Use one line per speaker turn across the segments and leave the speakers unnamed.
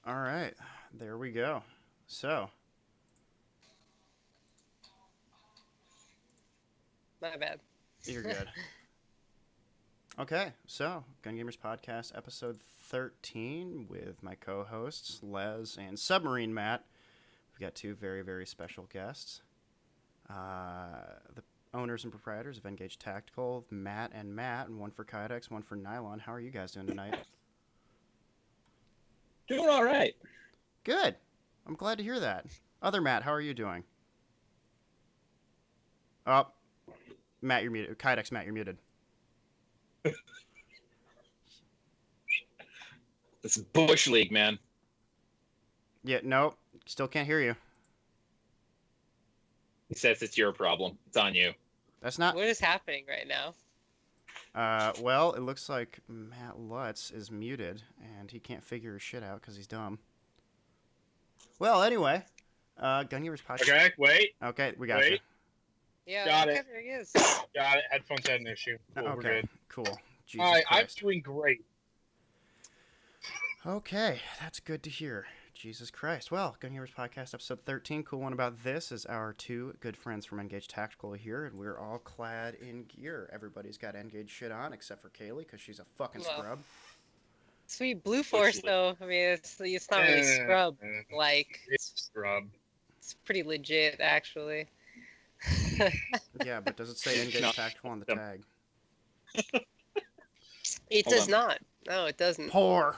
All right, there we go. So,
My bad.
you're good. Okay, so Gun Gamers Podcast, episode 13, with my co-hosts Lezz and Submarine Matt. We've got two very, very special guests. The owners and proprietors of Engage Tactical, Matt and Matt, and one for Kydex, one for Nylon. How are you guys doing tonight?
Doing all right.
Good. I'm glad to hear that. Other Matt, how are you doing? Oh, Matt, you're muted. Kydex, Matt, you're muted.
This is Bush League, man.
Yeah, no, still can't hear you.
He says it's your problem. It's on you.
That's not.
What is happening right now?
Well, it looks like Matt Lutz is muted, and he can't figure his shit out because he's dumb. Well, anyway, Gun Gamers Podcast.
Okay, wait.
Okay, we got you.
Yeah,
Got
okay,
it.
there he is.
Got it. Headphones had an issue. Cool, we're
Okay,
good.
cool. Jesus
Hi, I'm
Christ.
doing great.
Okay, that's good to hear. Jesus Christ. Well, Gun Gamers Podcast, episode 13. Cool one about this is our two good friends from Engage Tactical here, and we're all clad in gear. Everybody's got Engage shit on, except for Kaylee, because she's a fucking
Well.
scrub.
Sweet Blue Force, though. I mean, it's not really scrub. Like,
It's scrub.
it's pretty legit, actually.
Yeah, but does it say Engage
No.
Tactical on the tag?
It
Hold
does
on.
not. No, it doesn't.
Poor.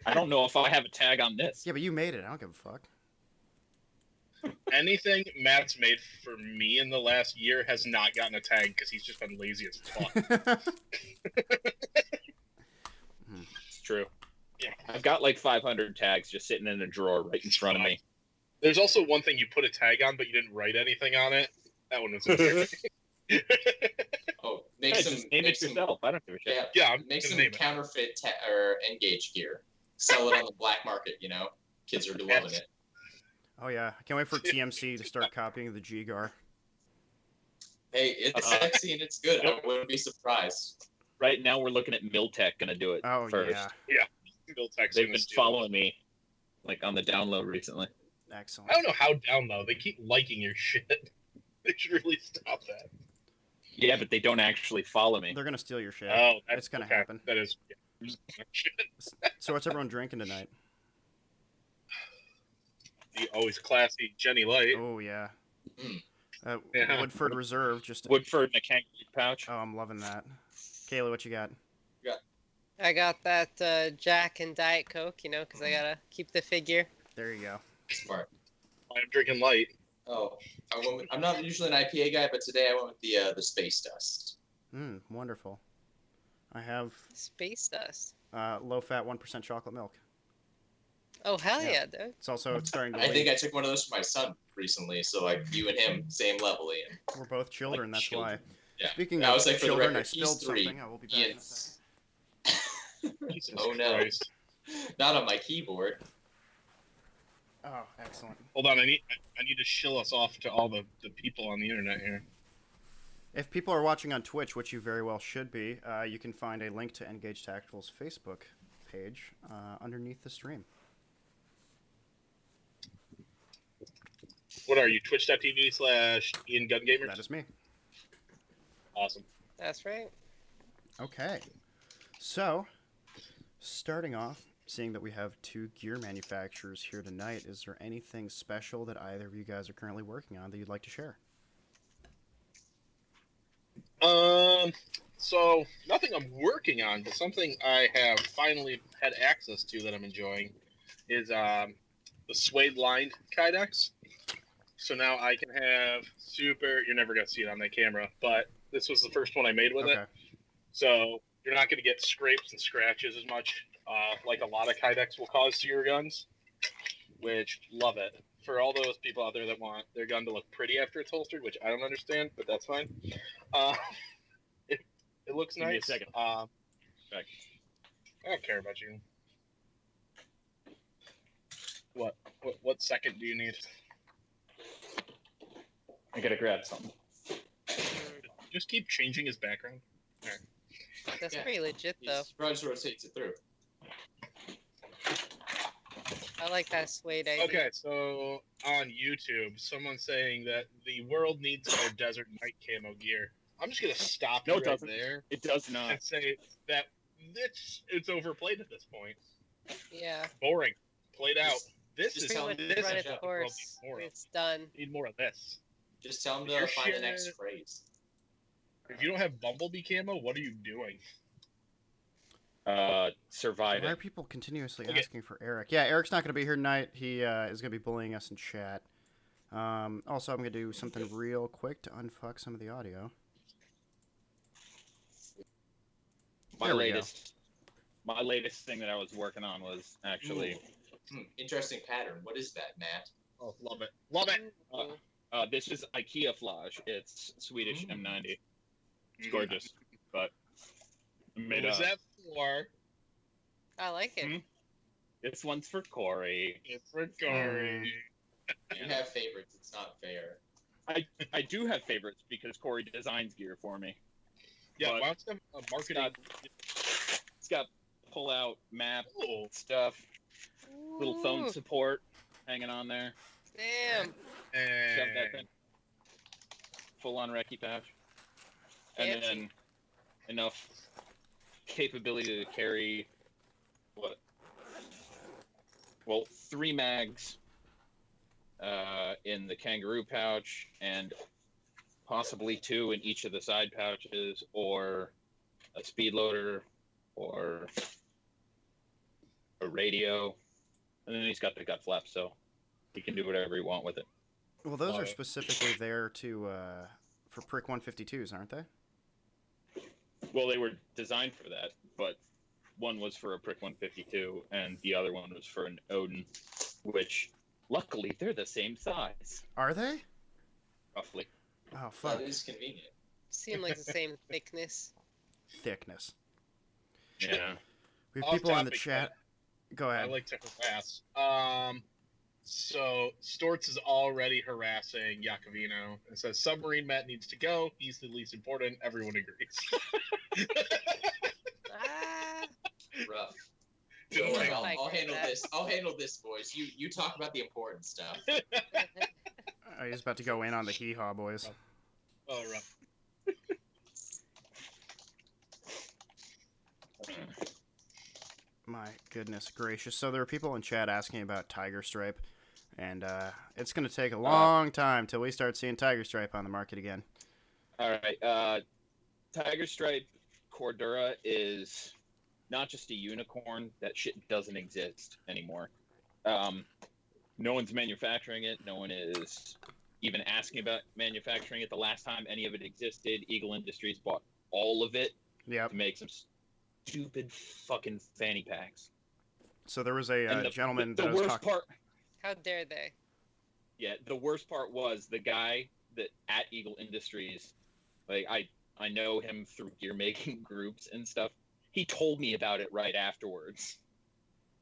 I don't know if I have a tag on this.
Yeah, but you made it. I don't give a fuck.
Anything Matt's made for me in the last year has not gotten a tag because he's just been lazy as fuck.
It's true.
Yeah.
I've got like 500 tags just sitting in a drawer right in front of me.
There's also one thing you put a tag on, but you didn't write anything on it. That one was embarrassing.
Oh,
Hey,
make some,
just name
make
it
some,
yourself. I don't give a shit.
yeah,
Yeah, I'm
make
gonna
some
name it.
counterfeit or engage gear. Sell it on the black market. You know, kids are loving it.
Oh, yeah. I can't wait for TMC to start copying the G-Gar.
Hey, it's sexy and it's good. I wouldn't be surprised.
Right now we're looking at Miltech gonna do it
Oh,
first.
yeah.
Bill Tech's
They've
gonna
been
steal it.
following me like on the download recently.
Excellent.
I don't know how down though. They keep liking your shit. They should really stop that.
Yeah, but they don't actually follow me.
They're going to steal your shit.
Oh, that's
It's gonna
okay.
happen.
That is shit.
So what's everyone drinking tonight?
The always classy Jenny Light.
Oh, yeah.
Mm.
Yeah.
Woodford Reserve. Just.
Woodford in a kangaroo pouch.
Oh, I'm loving that. Kayla, what you got?
I got that Jack and Diet Coke, because I gotta keep the figure.
There you go.
Smart.
I'm drinking light.
Oh, I'm not usually an IPA guy, but today I went with the Space Dust.
Wonderful. I have
Space dust.
low-fat 1% chocolate milk.
Oh, hell
Yeah.
yeah, dude.
It's starting to
I think
leak.
I took one of those for my son recently, so like you and him, same level, Ian.
We're both children,
Like
that's
children.
why.
Yeah.
Speaking
I
of
was like, for the
children, I
record, he's
spilled
3.
something. I will be back in a
Ian's
second.
Jesus
Oh, no.
Christ.
not on my keyboard.
Oh, excellent.
Hold on, I need to shill us off to all the people on the internet here.
If people are watching on Twitch, which you very well should be, you can find a link to Engage Tactical's Facebook page underneath the stream.
What are you? Twitch.tv/Ian Gun Gamers?
That is me.
Awesome.
That's right.
Okay. So, starting off, seeing that we have two gear manufacturers here tonight, is there anything special that either of you guys are currently working on that you'd like to share?
So nothing I'm working on, but something I have finally had access to that I'm enjoying is the suede lined Kydex. So now I can have you're never gonna see it on that camera, but this was the first one I made with
Okay.
it. So you're not gonna get scrapes and scratches as much, like a lot of Kydex will cause to your guns, which love it. For all those people out there that want their gun to look pretty after it's holstered, which I don't understand, but that's fine. It looks
Give me a
nice.
second.
Back. I don't care about you. What second do you need?
I gotta grab something.
Just keep changing his background.
That's
Yeah.
pretty legit,
He
though.
just rotates it through.
I like that suede idea.
Okay, so on YouTube, someone's saying that the world needs more desert night camo gear. I'm just gonna stop
No,
you
it
right
doesn't.
there
It does not.
and say that it's overplayed at this point.
Yeah.
Boring, played out.
Just-
This
just
is
tell
Pretty
them
much
this
run
is
its
what the world
course.
needs more of.
It's done.
Need more of this.
Just tell them
You're
to find the
sure-
next phrase.
If you don't have Bumblebee camo, what are you doing?
Why
Surviving.
are people continuously
Okay.
asking for Eric? Yeah, Eric's not going to be here tonight. He is going to be bullying us in chat. Also, I'm going to do something real quick to unfuck some of the audio.
My
There we go.
latest thing that I was working on was actually
Interesting pattern. What is that, Matt?
Oh, love it, love it.
this is IKEA flage. It's Swedish
Mm.
M90. It's gorgeous, but
What was that for?
I like it.
Hmm? This one's for Corey.
It's for Corey.
You have favorites. It's not fair.
I do have favorites because Corey designs gear for me.
Yeah,
But
why don't you have a marketing?
It's got pull-out map
Oh,
stuff, little phone
Ooh,
support hanging on there.
Damn.
Shove that thing. Full-on recce pouch, and
Fancy.
then enough capability to carry what? Well, 3 mags in the kangaroo pouch, and possibly 2 in each of the side pouches, or a speed loader, or a radio, and then he's got the gut flap, so he can do whatever he want with it.
Well, those are
Love it.
specifically there to for Prick 152s, aren't they?
Well, they were designed for that, but one was for a Prick 152, and the other one was for an Odin, which, luckily, they're the same size,
Are they?
roughly.
Oh, fuck.
That is convenient.
Seem like the same thickness.
Thickness.
Yeah.
We have
Off
people in the
topic,
chat. Go
I
ahead.
like to harass. So Storts is already harassing Yakovino and says Submarine Matt needs to go. He's the least important. Everyone agrees.
Ah,
Rough.
Just
Don't worry,
like-
I'll,
Like
I'll handle
that.
this. I'll handle this, boys. You talk about the important stuff.
Oh, he's about to go in on the hee-haw, boys.
Oh, rough.
My goodness gracious. So there are people in chat asking about Tiger Stripe, and it's going to take a long time till we start seeing Tiger Stripe on the market again.
All right. Tiger Stripe Cordura is not just a unicorn. That shit doesn't exist anymore. No one's manufacturing it. No one is even asking about manufacturing it. The last time any of it existed, Eagle Industries bought all of it
Yep.
to make some stupid fucking fanny packs.
So there was a
And
gentleman
the
that I was
worst
talking.
part,
how dare they?
yeah, the worst part was the guy that at Eagle Industries, like I know him through gear making groups and stuff. He told me about it right afterwards,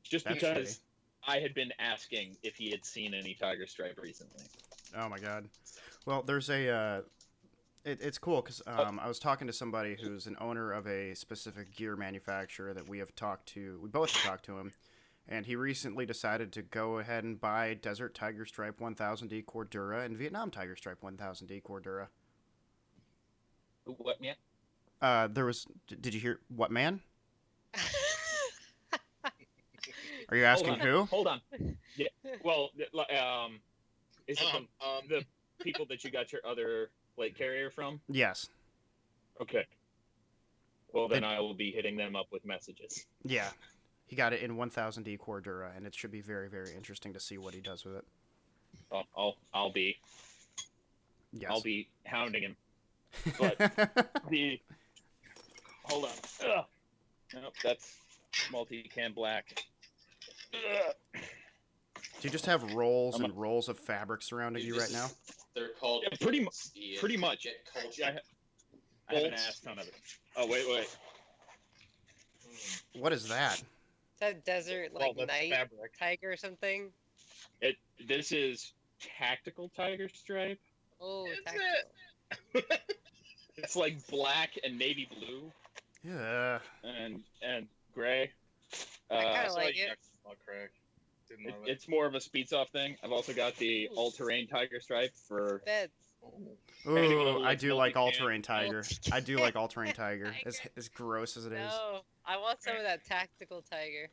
just
That's
because
shitty.
I had been asking if he had seen any Tiger Stripe recently.
Oh my god. Well, there's a. It's cool because I was talking to somebody who's an owner of a specific gear manufacturer that we have talked to. We both have talked to him, and he recently decided to go ahead and buy Desert Tiger Stripe 1000D Cordura and Vietnam Tiger Stripe 1000D Cordura.
What, man?
There was. Did you hear what man? Are you asking who?
Hold on. Yeah. Well, is it the people that you got your other plate carrier from?
Yes.
Okay. Well, then I will be hitting them up with messages.
Yeah. He got it in 1000D Cordura, and it should be very, very interesting to see what he does with it.
I'll be
Yes.
I'll be hounding him. But hold on. Ugh. Nope, that's multi-cam black. Ugh.
Do you just have rolls and rolls of fabric surrounding you right now?
They're called.
Yeah, pretty
Pretty
much.
Get culture.
Yeah, I have an ass ton of it. Oh wait.
What is that?
Is that desert
Well,
like
that's
night
fabric.
tiger or something?
This is tactical Tiger Stripe.
Oh,
Is
tactical.
It's like black and navy blue
Yeah.
and gray.
I kinda
Saw
like
you
it.
next to Craig. Didn't love it.
It's more of a Speedsoft thing. I've also got the all-terrain Tiger Stripe for.
Beds.
Ooh, I
like
do like
multi-cam.
all-terrain tiger. I do like all-terrain tiger. As gross as it is.
No, I want some of that tactical tiger.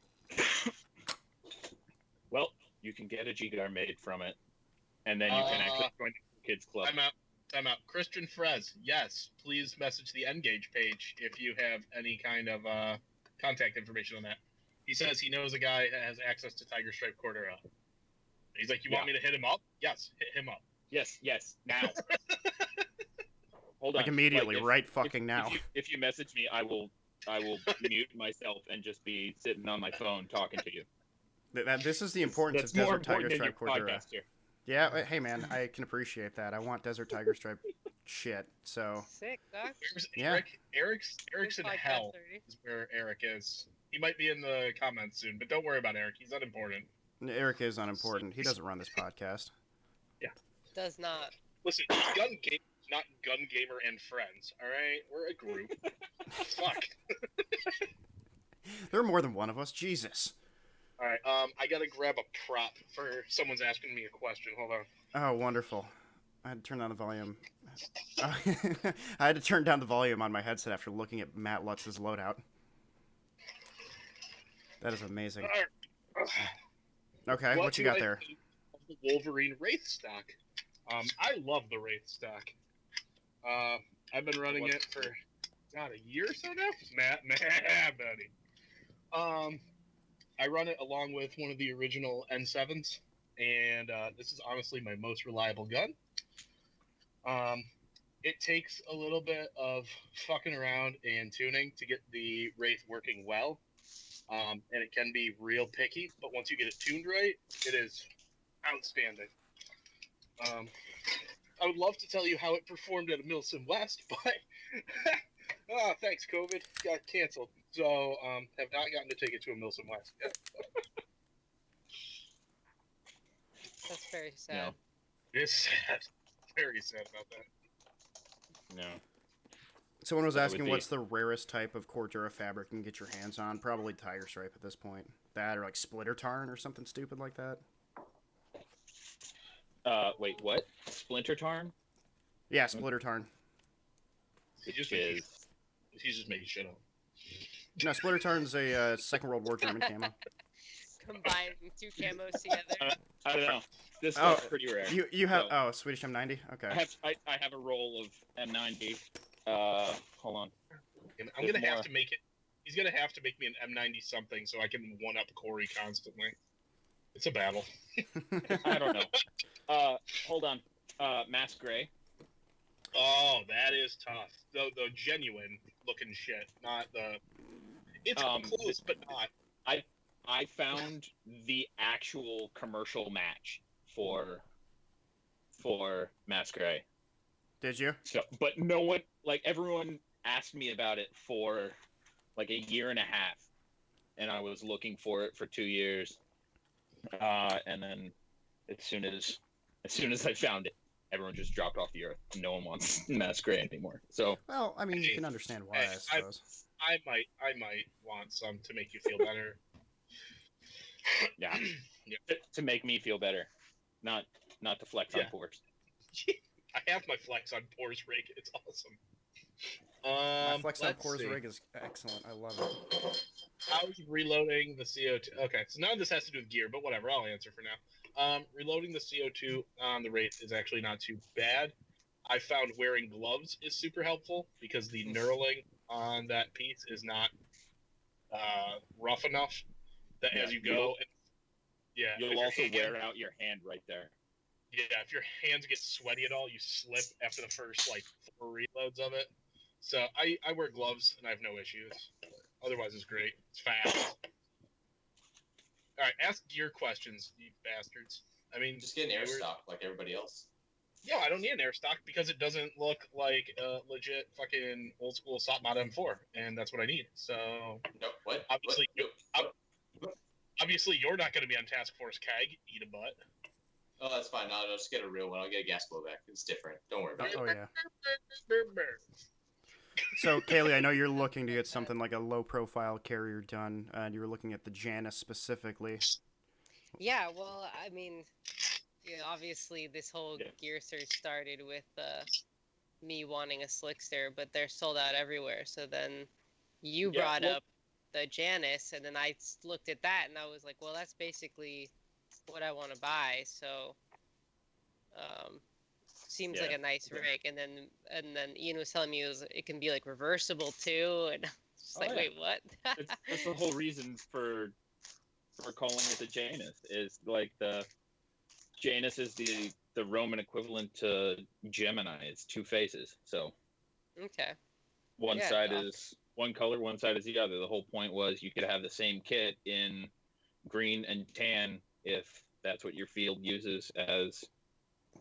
Well, you can get a G-Gar made from it, and then you can actually join the kids club.
Time out. Christian Frez, yes, please message the Engage page if you have any kind of contact information on that. He says he knows a guy that has access to Tiger Stripe Cordura. He's like, you want me to hit him up? Yes, hit him up.
Yes, now. Hold on.
Like immediately,
Like,
right fucking now.
If you message me, I will mute myself and just be sitting on my phone talking to you.
This is the importance
That's
of
more
Desert Tiger
important than
Stripe
your
Cordura.
podcast here.
Yeah, hey man, I can appreciate that. I want Desert Tiger Stripe shit. So
Sick, Doc.
Where's
Yeah.
Eric? Eric's in
Podcast
hell.
30.
Is where Eric is. He might be in the comments soon, but don't worry about Eric. He's unimportant.
Eric is unimportant. He doesn't run this podcast.
Does not.
Listen, gun game, not gun gamer and friends. All right, we're a group. Fuck.
There are more than one of us. Jesus.
All right. I gotta grab a prop for someone's asking me a question. Hold on.
Oh, wonderful. I had to turn down the volume. I had to turn down the volume on my headset after looking at Matt Lutz's loadout. That is amazing. Okay, what you got
do I
there?
think of the Wolverine Wraith stock. I love the Wraith stock. I've been running it for a year or so now. Matt, buddy. I run it along with one of the original N7s, and this is honestly my most reliable gun. It takes a little bit of fucking around and tuning to get the Wraith working well, and it can be real picky, but once you get it tuned right, it is outstanding. I would love to tell you how it performed at a MilSim West, but thanks, COVID, got canceled. So have not gotten to take it to a MilSim West yet.
That's very sad.
No.
It's sad. Very sad about that.
No.
Someone was
That
asking
would be-
what's the rarest type of Cordura fabric you can get your hands on. Probably Tiger Stripe at this point. That or like Splitter Tarn or something stupid like that.
Wait, what? Splinter Tarn?
Yeah, Splitter Tarn.
He's just making shit up.
No, Splitter Tarn's a Second World War German camo.
Combining two camos together.
I don't know. This
Oh,
stuff's pretty rare.
You have
So,
Swedish M90. Okay.
I have a roll of M90. Hold on.
And I'm
There's
gonna have
more.
to make it. He's gonna have to make me an M90 something so I can one up Corey constantly. It's a battle.
I don't know. Hold on. Mass Gray.
Oh, that is tough. The genuine looking shit, not the. It's close, but not.
I found the actual commercial match for Mass Gray.
Did you?
So, but no one, like everyone asked me about it for like a year and a half, and I was looking for it for 2 years, and then as soon as I found it, everyone just dropped off the earth. No one wants Mass Gray anymore. So
Well, I mean, you can understand why, I suppose.
I might want some to make you feel better.
yeah,
Yeah.
to make me feel better, not to flex on
Yeah.
Porsche.
I have my flex on Pores rig. It's awesome.
My Flex on
let's
Pores
see.
rig is excellent. I love it.
How's reloading the CO2? Okay, so none of this has to do with gear, but whatever. I'll answer for now. Reloading the CO2 on the Wraith is actually not too bad. I found wearing gloves is super helpful because the knurling on that piece is not rough enough that
Yeah,
as you go, if
You'll
your
also
hand-
wear out your hand right there.
Yeah, if your hands get sweaty at all, you slip after the first like 4 reloads of it. So I wear gloves and I have no issues. Otherwise, it's great. It's fast. All right, ask gear questions, you bastards. I mean,
Just get an air
viewers-
stock like everybody else.
Yeah, I don't need an air stock because it doesn't look like a legit fucking old school SOP mod M4, and that's what I need. So
No, what?
Obviously,
What?
obviously, you're not going to be on Task Force CAG. Eat a butt.
Oh, that's fine. I'll just get a real one. I'll get a gas blowback. It's different. Don't worry about it.
Oh yeah. So, Kaylee, I know you're looking to get something like a low-profile carrier done, and you were looking at the Janus specifically.
Yeah, well, I mean, obviously this whole
Yeah.
gear search started with me wanting a Slickster, but they're sold out everywhere. So then you
Yeah,
brought
well-
up the Janus, and then I looked at that and I was like, well, that's basically what I want to buy. So seems like
Yeah.
a nice
Okay.
rig. And then Ian was telling me it can be like reversible too, and just
Oh,
like,
yeah.
wait, what?
That's the whole reason for calling it the Janus, is like the Janus is the Roman equivalent to Gemini. It's two faces. So
Okay.
one
Yeah,
side is one color, one side is the other. The whole point was you could have the same kit in green and tan if that's what your field uses as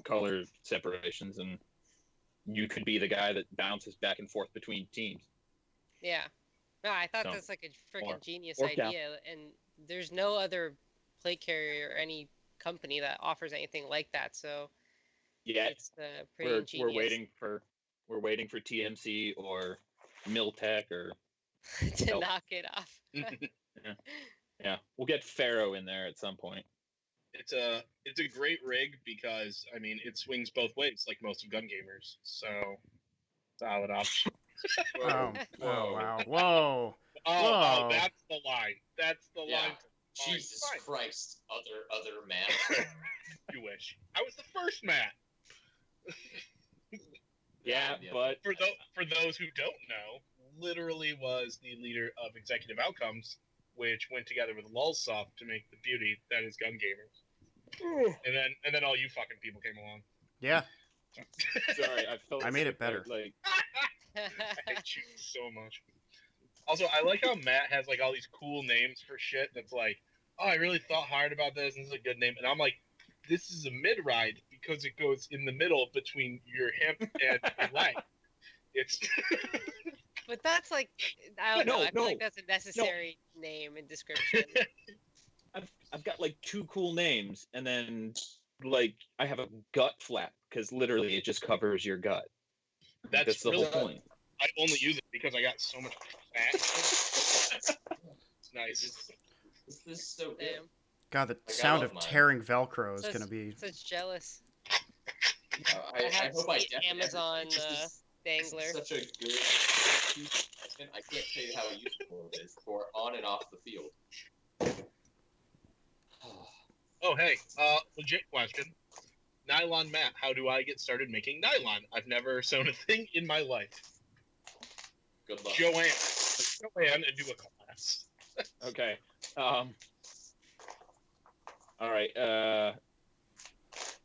color separations, and you could be the guy that bounces back and forth between teams.
yeah. No, I thought
So,
that's like a freaking genius
or cap.
idea, and there's no other plate carrier or any company that offers anything like that. So
Yeah,
it's pretty
we're
ingenious
waiting for TMC or Miltech or
to
Nope.
knock it off.
yeah. We'll get Faro in there at some point.
It's a great rig because I mean it swings both ways like most of Gun Gamers. So solid option.
Oh,
Whoa.
oh wow. Whoa.
Oh,
Whoa.
that's the line. That's the
Yeah.
line.
Jesus
Fine.
Christ, other man.
You wish. I was the first Matt.
Yeah, but
For those who don't know, literally was the leader of Executive Outcomes, which went together with LulzSoft to make the beauty that is Gun Gamers. And then all you fucking people came along.
Yeah.
sorry,
I made it better.
Like,
I hate you so much. Also, I like how Matt has like all these cool names for shit that's like, oh, I really thought hard about this, and this is a good name. And I'm like, this is a mid-ride because it goes in the middle between your hip and your leg. It's
But that's like, I don't know. I feel like
No.
that's a necessary name and description.
I've got like two cool names, and then like I have a gut flap because literally it just covers your gut. That's the
really
whole point.
I only use it because I got so much fat. It's nice.
This is so good.
Damn.
God, the
I
sound
love
of
mine.
tearing Velcro is
Such-
gonna be.
Such jealous.
I
have
hope I
the
definitely.
Amazon,
this is
Dangler.
such a good piece of equipment. I can't tell you how useful it is for on and off the field.
Oh, hey, legit question. Nylon Matt, how do I get started making nylon? I've never sewn a thing in my life.
Good luck.
Joanne, and do a class.
Okay. All right.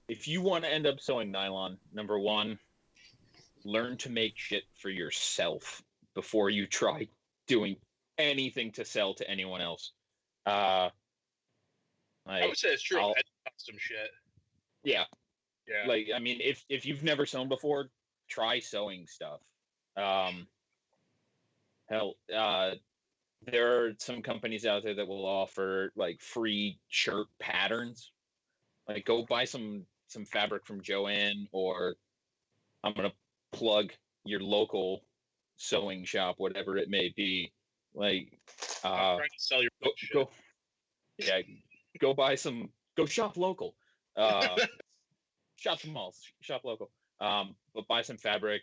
If you want to end up sewing nylon, number one, learn to make shit for yourself before you try doing anything to sell to anyone else.
I would say it's true.
I'll-
I do custom shit.
Yeah.
Yeah.
Like, I mean, if you've never sewn before, try sewing stuff. Hell, there are some companies out there that will offer like free shirt patterns. Like, go buy some fabric from Joanne, or I'm gonna plug your local sewing shop, whatever it may be. Like,
I'm trying to sell your shit.
go buy some. Go shop local. Shop small, shop local. But buy some fabric,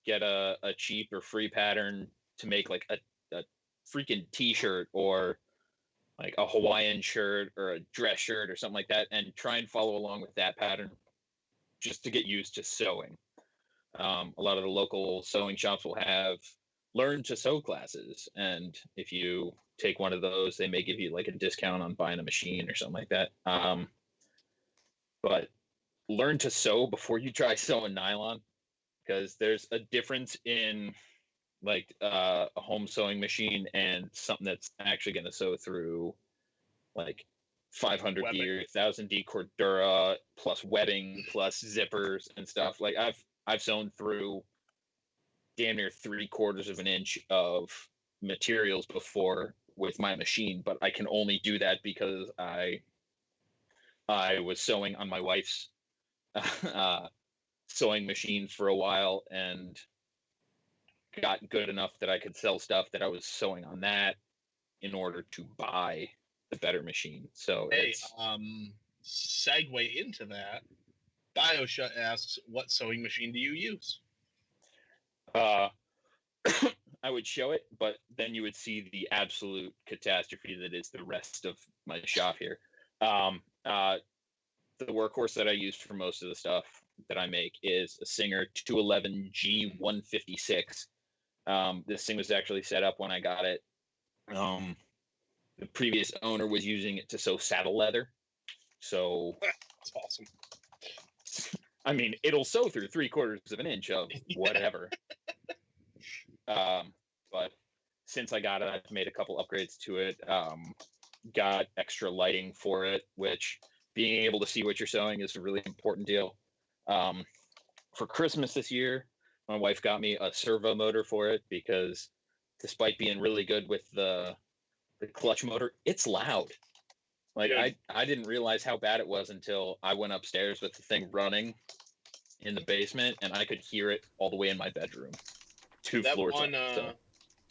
get a cheap or free pattern to make like a freaking t-shirt or like a Hawaiian shirt or a dress shirt or something like that, and try and follow along with that pattern just to get used to sewing. A lot of the local sewing shops will have learn to sew classes, and if you take one of those, they may give you like a discount on buying a machine or something like that. But learn to sew before you try sewing nylon, because there's a difference in like a home sewing machine and something that's actually going to sew through like 500
Webbing.
D or 1000 D Cordura plus webbing plus zippers and stuff. Like I've sewn through damn near 3/4 of an inch of materials before with my machine, but I can only do that because I was sewing on my wife's sewing machine for a while and got good enough that I could sell stuff that I was sewing on that in order to buy the better machine. So
Hey,
it's
segue into that. BioShut asks, what sewing machine do you use?
I would show it, but then you would see the absolute catastrophe that is the rest of my shop here. The workhorse that I use for most of the stuff that I make is a Singer 211 G156. This thing was actually set up when I got it. The previous owner was using it to sew saddle leather. So
That's awesome.
I mean, it'll sew through 3/4 of an inch of whatever. But since I got it, I've made a couple upgrades to it. Got extra lighting for it, which being able to see what you're sewing is a really important deal. For Christmas this year, my wife got me a servo motor for it because despite being really good with the clutch motor, it's loud. Like I didn't realize how bad it was until I went upstairs with the thing running in the basement, and I could hear it all the way in my bedroom.
That
floors
one,
up, so.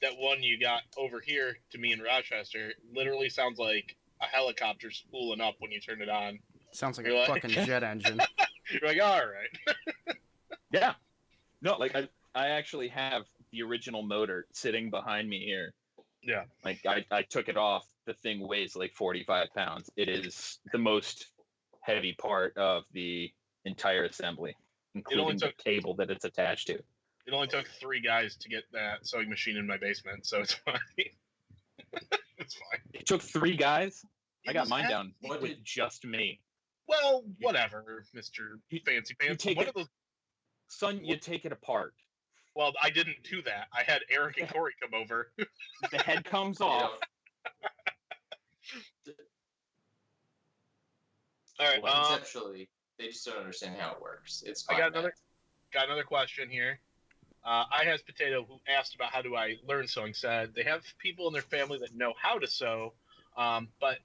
that one you got over here to me in Rochester literally sounds like a helicopter spooling up when you turn it on.
Sounds like
You're
a
like-
fucking jet engine.
You're like, all right.
Yeah. No, like I actually have the original motor sitting behind me here.
Yeah.
Like I took it off. The thing weighs like 45 pounds. It is the most heavy part of the entire assembly, including the cable that it's attached to.
It only took 3 guys to get that sewing machine in my basement, so it's fine. It's fine.
It took 3 guys. I
It
got
was
mine
at-
down with just me.
Well, whatever, Mr. Fancy Pants.
take
One
it-
of those.
Son, you take it apart.
Well, I didn't do that. I had Eric and Corey come over.
The head comes off.
All right.
Conceptually, they just don't understand how it works. It's
I
fine.
got another question here. I has Potato, who asked about how do I learn sewing, said they have people in their family that know how to sew, but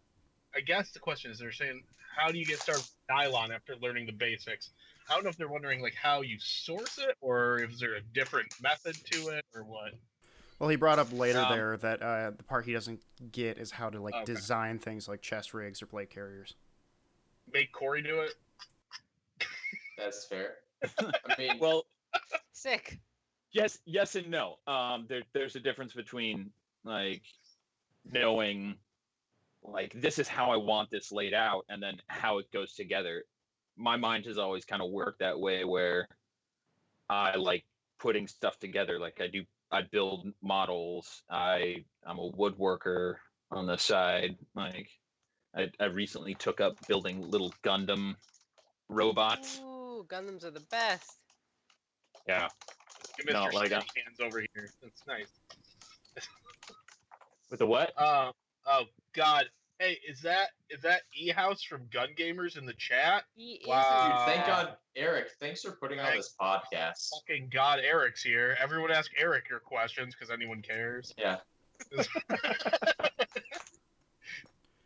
I guess the question is they're saying how do you get started with nylon after learning the basics? I don't know if they're wondering like how you source it or if there a different method to it or what.
Well, he brought up later there that the part he doesn't get is how to
Okay.
design things like chest rigs or plate carriers.
Make Corey do it.
That's fair. I mean,
Well,
Sick.
yes and no. There's a difference between like knowing like this is how I want this laid out and then how it goes together. My mind has always kind of worked that way where I like putting stuff together. Like I build models. I'm a woodworker on the side. Like I recently took up building little Gundam robots.
Ooh, Gundams are the best.
Yeah.
Give
No,
Mr.
like,
Steady Hands over here. That's nice.
With the what?
Oh God. Hey, is that E House from Gun Gamers in the chat?
He is.
Wow.
dude, thank God, Eric. Thanks for putting on this podcast.
Fucking God, Eric's here. Everyone ask Eric your questions because anyone cares.
Yeah.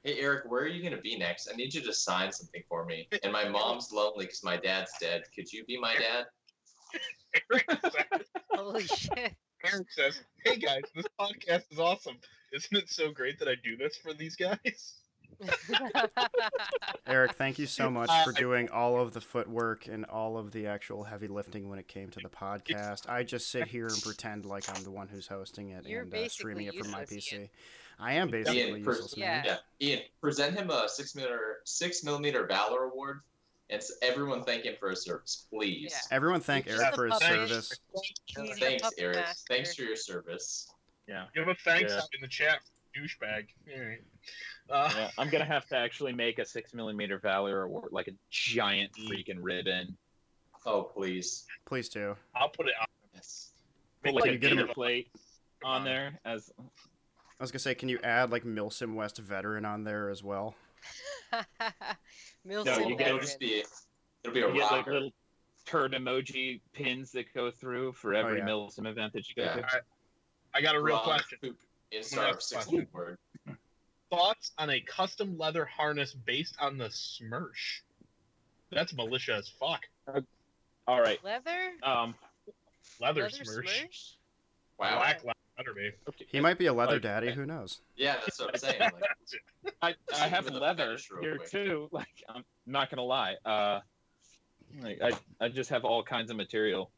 Hey, Eric, where are you going to be next? I need you to sign something for me. And my mom's lonely because my dad's dead. Could you be my dad?
Holy shit.
Eric says, "Hey guys, this podcast is awesome. Isn't it so great that I do this for these guys?"
Eric, thank you so much for doing all of the footwork and all of the actual heavy lifting when it came to the podcast. I just sit here and pretend like I'm the one who's hosting it
You're
and streaming it from my
basically
PC.
useless,
I am basically
Ian,
useless, man.
Yeah.
Ian, present him a 6mm Valor Award, and everyone thank him for his service, please.
Yeah.
Everyone thank
He's
Eric
a
for his
puppet.
service.
He's a
Thanks,
puppet
Eric.
master.
Thanks for your service.
Yeah.
Give a thanks
Yeah.
out in the chat, douchebag. All right.
Yeah, I'm gonna have to actually make a 6mm Valor Award, like a giant freaking ribbon.
Oh, please.
Please do.
I'll put it out.
Yes.
Put
Make
like
you
a
get him
dinner
a-
plate
Come
on
on.
there as
I was gonna say, can you add like MilSim West veteran on there as well?
MilSim
No, you get-
It'll
veteran.
just be. It'll be a
you get like
rocker.
little turd emoji pins that go through for every
yeah.
MilSim event that you go
Yeah.
to.
I got a real
Wrong
question.
poop
I'm
instar
gonna
of
ask a
6
question.
word.
Thoughts on a custom leather harness based on the Smersh? That's militia as fuck.
All right.
Leather?
Leather
Leather
Smersh.
Smersh?
Wow.
Black leather. better be.
Okay.
He might be a leather
Like,
daddy. Who knows?
Yeah, that's what I'm saying. Like,
I
Just
have
give me the
leather
fetish real
here
quick.
too. Like, I'm not gonna lie. Like I just have all kinds of material.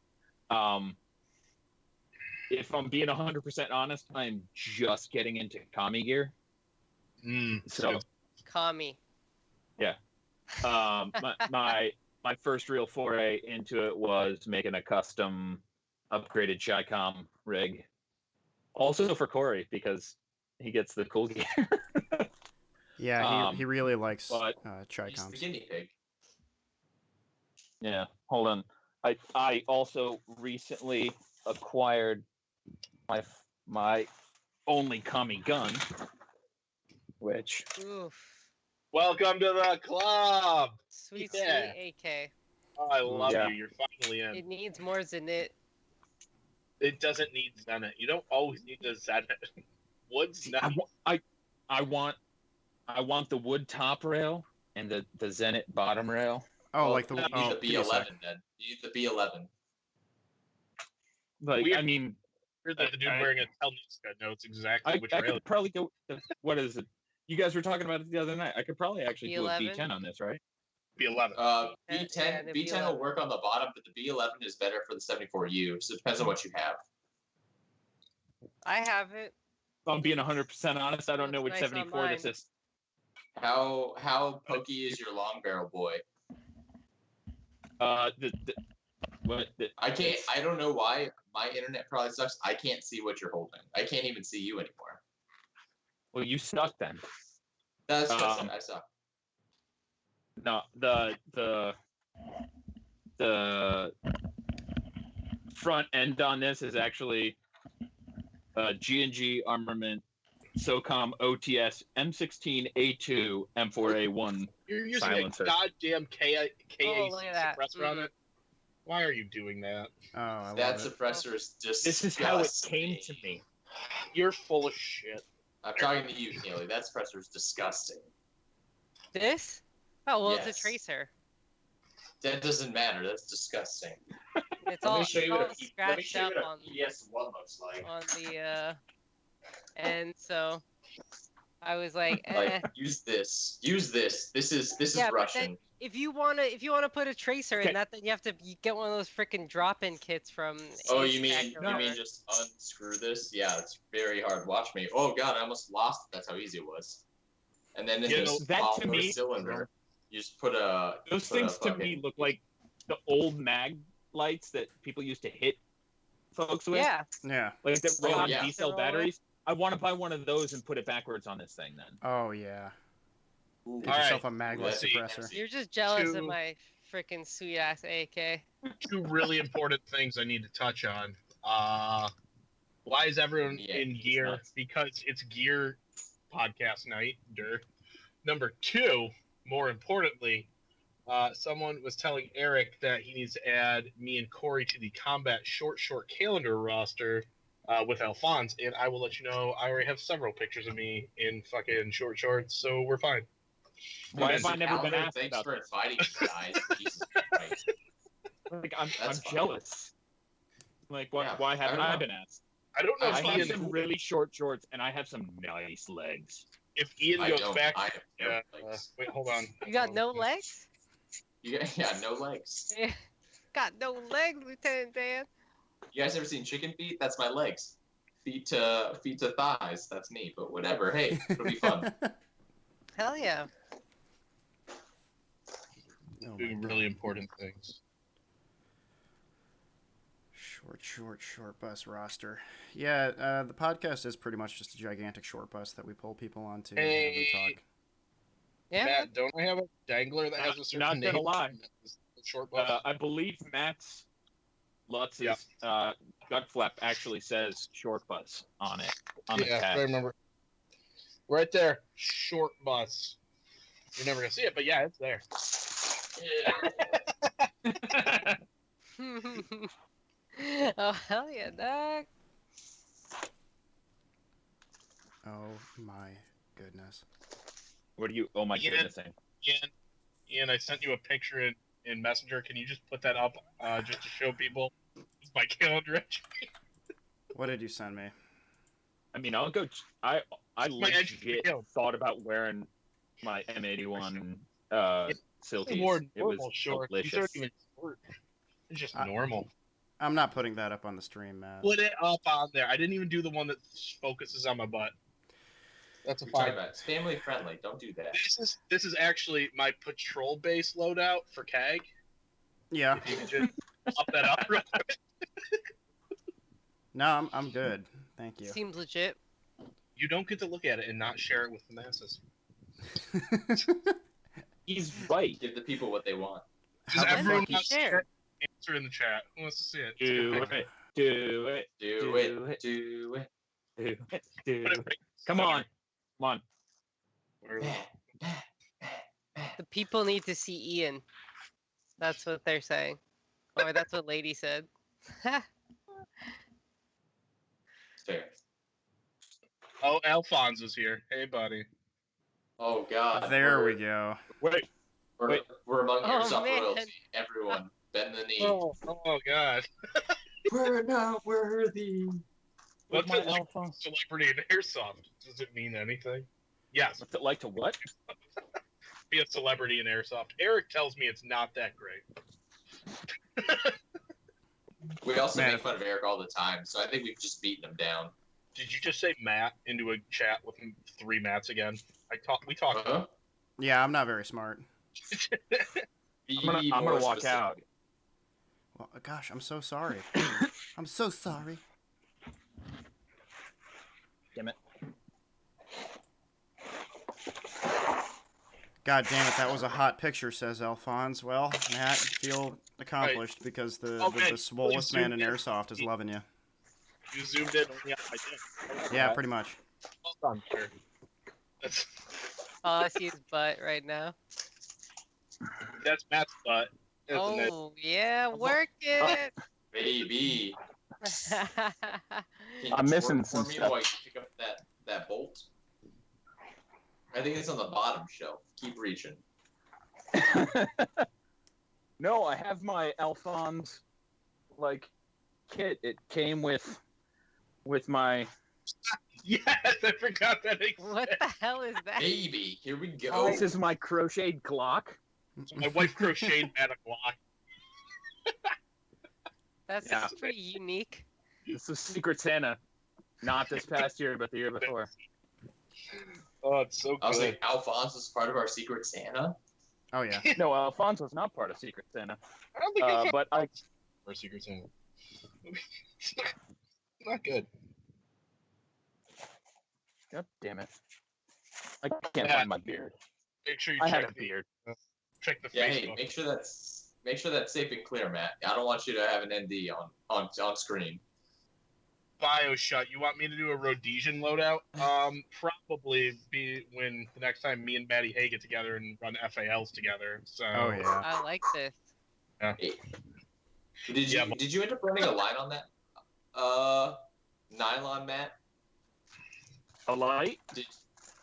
If I'm being 100% honest, I'm just getting into commie gear. So,
Kami.
my first real foray into it was making a custom upgraded Chi-Com rig. Also for Corey, because he gets the cool gear.
Yeah, he really likes
but
He's the
Chi-Coms.
guinea pig.
Yeah, hold on. I also recently acquired my only commie gun, which
Oof.
Welcome to the club.
Sweet,
Yeah.
sweet AK.
Oh, I love
Yeah.
you. You're finally in.
It needs more Zenit.
It doesn't need Zenit. You don't always need the Zenit. Wood's not.
I want the wood top rail and the Zenit bottom rail.
Oh,
Well,
like the
you
oh,
need the
give me a sec.
B11 then. You need the B11.
Like,
Weird.
I mean,
That the dude wearing a Telniska knows exactly
I
which rail.
could probably go. What is it? You guys were talking about it the other night. I could probably actually do a
B11?
B10 on this, right?
Be 11.
Yeah,
B10
the
B10 will
B11.
work on the bottom, but the B11 is better for the 74U. So it depends on what you have.
I have it.
If I'm being 100% honest, I don't know which
Looks nice on
74 this
mine.
is.
How pokey is your long barrel boy? I don't know why my internet probably sucks. I can't see what you're holding. I can't even see you anymore.
Well, you suck then.
That's just it. I suck.
No, the front end on this is actually G&G Armament SOCOM OTS M16A2 M4A1
You're using
silencer.
a goddamn KAC
look at that.
suppressor on it. Why are you doing that?
Oh, I
That
love it.
suppressor is just.
This is how it came to me.
You're full of shit.
I'm talking to you, Keely. That suppressor is disgusting.
This? Oh, well,
Yes.
it's a tracer.
That doesn't matter. That's disgusting.
It's
Let
all,
me show you what
it's all
let me
scratched
show you
up
what a PS1 looks like.
on the, and so I was like,
Like, use this. Use this. This is
Yeah, but
Russian.
then if you wanna put a tracer in that, then you have to get one of those freaking drop-in kits from.
Oh,
Ace
you mean
Tech or whatever.
just unscrew this? Yeah, it's very hard. Watch me. Oh god, I almost lost it. That's how easy it was. And then in this
that to
polymer
me-
cylinder, you just put a.
Those
put a
things to
fucking-
me look like the old mag lights that people used to hit folks with.
Yeah.
Yeah.
Like that ran
Oh,
on
yeah.
D-cell batteries. I want to buy one of those and put it backwards on this thing then.
Oh yeah.
Ooh,
Get
All
yourself
right.
a mag light
Let's see.
suppressor.
You're just jealous of
Two-
my freaking sweet ass AK.
Two really important things I need to touch on. Why is everyone
Yeah,
in
it's
gear?
nuts.
Because it's gear podcast night. Number two, more importantly, someone was telling Eric that he needs to add me and Corey to the Combat Short calendar roster with Alphonse, and I will let you know I already have several pictures of me in fucking shorts, so we're fine.
Why have
Mr.
I never been
Calvin,
asked
thanks
about
for
this?
inviting me, guys. Jesus Christ.
Like, I'm
That's fine.
jealous. Like, why,
Yeah,
why haven't
I don't
I
know.
been asked?
I don't know
I
if
have
Ian,
some really short shorts, and I have some nice legs.
if Ian
I
goes
don't.
back.
I have no legs.
Wait, hold on.
You got no legs?
Yeah, no legs.
Got no legs, Lieutenant Dan.
You guys ever seen chicken feet? That's my legs. Feet to thighs. That's me. But whatever. Hey, it'll be fun.
Hell yeah.
Oh my
Doing
God.
really important things.
Short bus roster. Yeah, the podcast is pretty much just a gigantic short bus that we pull people onto and have them talk.
Yeah.
Matt, don't I have a dangler that has a certain
Not
name?
gonna lie.
Short bus.
I believe Matt's Lutz's
Yeah.
gut flap actually says short bus on it. On the
yeah,
tag.
I remember. Right there, short bus. You're never gonna see it, but yeah, it's there.
Oh hell yeah, dog.
Oh my goodness.
What do you? Oh my
Ian.
goodness!
Ian, I sent you a picture in Messenger. Can you just put that up just to show people my calendar entry?
What did you send me?
I mean, I'll go. I
My entry
legit
field.
thought about wearing my M81 silkies.
More
It was
normal shorts. These
delicious.
aren't even short. It's just normal.
I'm not putting that up on the stream, Matt.
Put it up on there. I didn't even do the one that focuses on my butt. That's a
You're talking
fine.
about it's family friendly. Don't do that.
This is actually my patrol base loadout for CAG.
Yeah.
If you could just up that up real quick.
No, I'm good. Thank you.
Seems legit.
You don't get to look at it and not share it with the masses.
He's right.
Give the people what they want.
Just
How the
everyone
fuck you-
wants to
share?
answer in the chat. Who wants to see it?
Do it. Do it.
Do it. Do it.
Do it. Do
Put it
it.
right
Come on. Come on.
where-
The people need to see Ian. That's what they're saying. Or that's what Lady said.
Fair.
Oh, Alphonse is here. Hey, buddy.
Oh God.
There we go.
Wait.
We're among
Oh,
Airsoft
man.
royalty. Everyone, bend the knee.
Oh God.
We're not worthy.
What's
my
it like
Alphonse?
celebrity in Airsoft? Does it mean anything? Yes,
What's it like to what?
be a celebrity in Airsoft. Eric tells me it's not that great.
We also
Man,
make fun of Eric all the time, so I think we've just beaten him down.
Did you just say Matt into a chat with 3 Matts again? We talked.
Uh-huh.
Yeah, I'm not very smart.
Be
I'm
more
gonna walk
specific.
out.
Well, gosh, I'm so sorry. I'm so sorry.
Damn it.
God damn it, that was a hot picture, says Alphonse. Well, Matt, you feel accomplished because the
Okay,
swollest
please
man in
zoom in.
Airsoft is loving you.
You zoomed in only on my dick.
Yeah, pretty much.
Well done, sir. That's
Oh, I see his butt right now.
Matt's butt, isn't it?
Oh, yeah, work it.
Baby. Can you
I'm missing
twerk for
some
me
stuff.
while you pick up that bolt? I think it's on the bottom shelf. Keep reaching.
No, I have my Alphonse kit. It came with my.
Yes, I forgot that existed.
What the hell is that?
Baby, here we go.
This is my crocheted Glock.
My wife crocheted at a Glock.
That's
Yeah.
pretty unique.
This is Secret Santa. Not this past year, but the year before.
Oh, it's so
I was
good.
like, Alphonse is part of our Secret Santa?
Oh, yeah.
No, Alphonse was not part of Secret Santa.
I don't think it's
But I.
for a Secret Santa. Not good.
God damn it! I can't
Yeah.
find my beard.
Make sure you
I had
check
a
the
beard.
check the
Yeah, hey,
Facebook.
make sure that's safe and clear, Matt. I don't want you to have an ND on screen.
BioShut. You want me to do a Rhodesian loadout? Probably be when the next time me and Matty Hay get together and run FALs together. So.
Oh, yeah.
I like this.
Did you end up running a line on that? Nylon, Matt?
A light?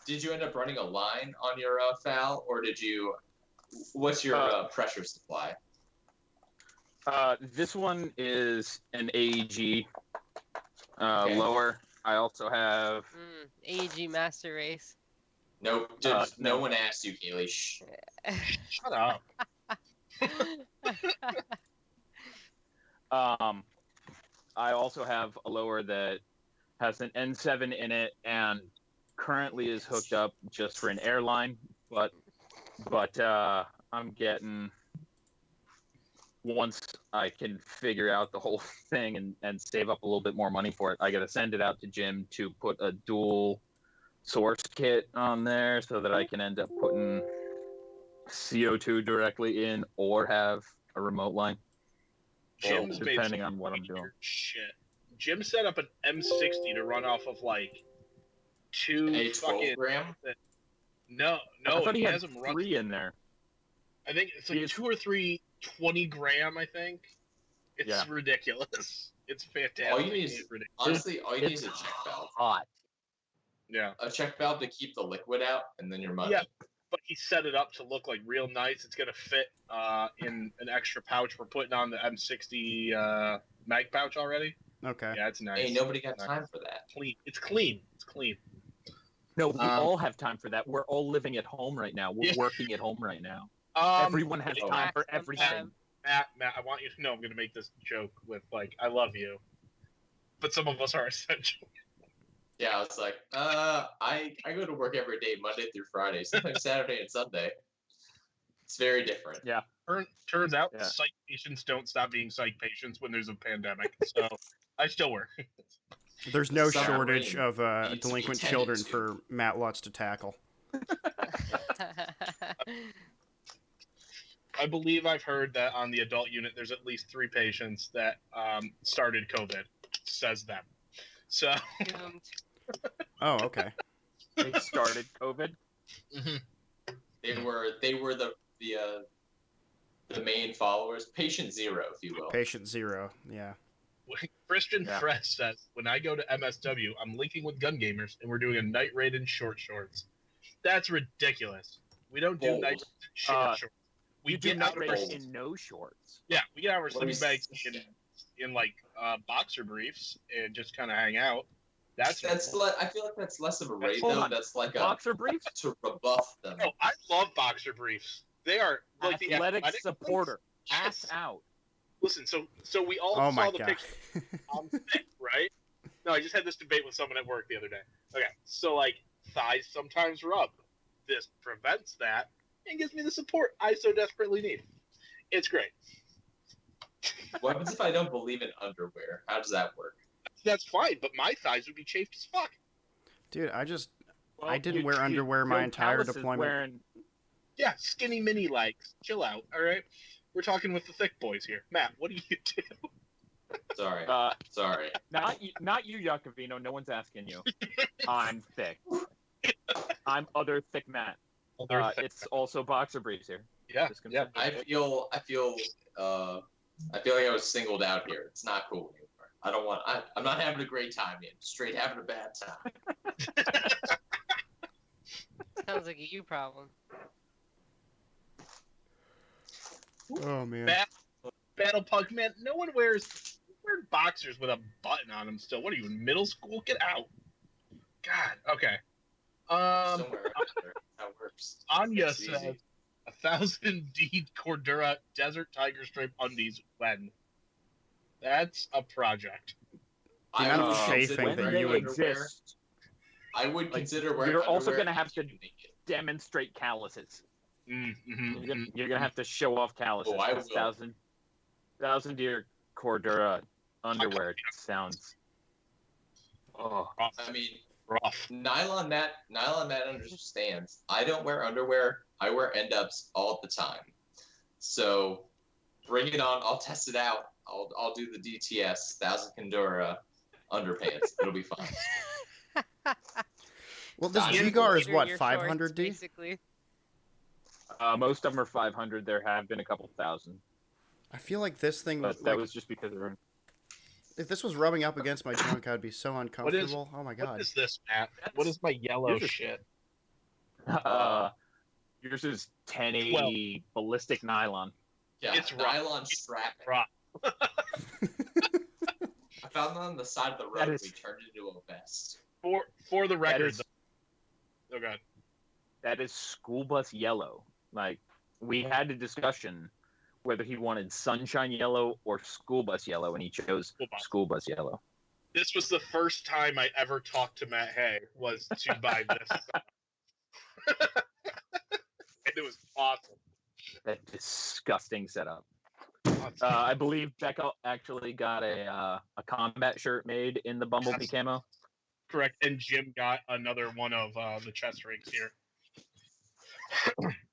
Did you end up running a line on your FAL, or did you? What's your pressure supply?
This one is an AEG
Okay.
lower. I also have.
AEG Master Race.
Nope.
No.
No one asked you, Kaylee. Shh.
Shut up.
I also have a lower that has an N7 in it and currently is hooked up just for an airline, but I'm getting, once I can figure out the whole thing and save up a little bit more money for it, I gotta send it out to Jim to put a dual source kit on there so that I can end up putting CO2 directly in or have a remote line.
Jim's made
depending
some
on what I'm
weird
doing.
Shit. Jim set up an M60 to run off of like two
A 12
fucking.
gram?
No,
I thought he had
has them run.
3 in there.
I think it's like
He has-
2 or 3 20-gram. I think it's
Yeah.
ridiculous. It's fantastic.
All you need is-
It's ridiculous.
Honestly, all you need
It's
is a check valve.
hot.
Yeah,
A check valve to keep the liquid out, and then you're money.
Yeah. but he set it up to look like real nice. It's gonna fit in an extra pouch. We're putting on the M60 mag pouch already.
Okay.
Yeah, it's nice.
Ain't nobody got time for that.
Clean. It's clean. It's clean.
No, we all have time for that. We're all living at home right now. We're working at home right now. Everyone has time for everything.
Matt, I want you to know I'm going to make this joke with, like, I love you, but some of us are essential.
Yeah, I was like, I go to work every day, Monday through Friday, sometimes Saturday and Sunday. It's very different.
Yeah.
Turns out psych patients don't stop being psych patients when there's a pandemic, so I still work.
There's no
Some
shortage
brain
of
needs to be
delinquent
tended
children
to.
for Matt Lutz to tackle.
I believe I've heard that on the adult unit, there's at least 3 patients that started COVID. Says them. So.
Oh, okay.
They started COVID.
Mm-hmm.
They were the main followers. Patient zero, if you will.
Patient zero. Yeah.
Christian Fresh says, when I go to MSW, I'm linking with Gun Gamers, and we're doing a night raid in short shorts. That's ridiculous. We don't do night raids in short shorts. We
do
get
night
out of
raids
our
in no shorts.
Yeah, we get our sleeping bags
me-
in like boxer briefs and just kind of hang out.
I feel like that's less of a raid
Hold
though.
on.
That's like
Boxer briefs?
to rebuff them.
Oh, I love boxer briefs. They are like the
Athletic
athletic
supporter.
ones.
Ass out.
Listen, so we all
Oh
saw
my
the
god.
picture. I'm thick, right? No, I just had this debate with someone at work the other day. Okay, so like thighs sometimes rub. This prevents that and gives me the support I so desperately need. It's great.
What happens if I don't believe in underwear? How does that work?
That's fine, but my thighs would be chafed as fuck.
Dude, I
Well,
didn't wear underwear my
Joe
entire
Callis is
deployment.
Wearing,
Yeah, skinny mini legs. Chill out, all right? We're talking with the thick boys here. Matt, what do you do?
Sorry. Sorry.
not you, Jacovino. No one's asking you. I'm thick. I'm other thick Matt. It's also boxer briefs here.
Yeah,
Just
yeah.
I feel like I was singled out here. It's not cool anymore. I'm not having a great time yet. Straight having a bad time.
Sounds like a you problem.
Oh man.
Battle Pug, man, no one wears boxers with a button on them still. What are you, in middle school? Get out. God, okay.
Somewhere after. How it works.
Anya
It's
says,
easy.
1,000 D Cordura Desert Tiger Stripe undies when? That's a project.
The amount of
would
chafing
consider
that
they
you
wearing
would
underwear.
exist,
I would
Like,
consider wearing
you're also
underwear
gonna have to
if you make it.
demonstrate calluses.
Mm-hmm.
You're gonna have to show off calluses.
Oh, I
This
will.
1,000 deer Cordura underwear sounds. Oh,
I mean,
Rough.
Nylon Matt understands. I don't wear underwear. I wear end-ups all the time. So bring it on. I'll test it out. I'll do the DTS 1,000 Condora underpants. It'll be fun.
Well, this
Ian
G-Gar is
Later
what,
your
500
shorts,
D?
Basically.
most of them are 500. There have been a couple thousand,
I feel like this thing
but
was
that was just because they're.
if this was rubbing up against my junk, I'd be so uncomfortable. Oh my god.
What is this, Matt? What is my yellow
Yours is-
shit?
Yours is 1080 ballistic nylon.
Yeah,
It's rough.
nylon strap.
Rough.
I found them on the side of the
That
road.
is-
We turned it into a vest.
For the record,
is-
oh god.
That is school bus yellow. Like, we had a discussion whether he wanted sunshine yellow or school bus yellow, and he chose school bus yellow.
This was the first time I ever talked to Matt Hay was to buy this. And it was awesome.
That disgusting setup.
Awesome.
I believe Becca actually got a combat shirt made in the Bumblebee camo.
Correct. And Jim got another one of the chest rigs here.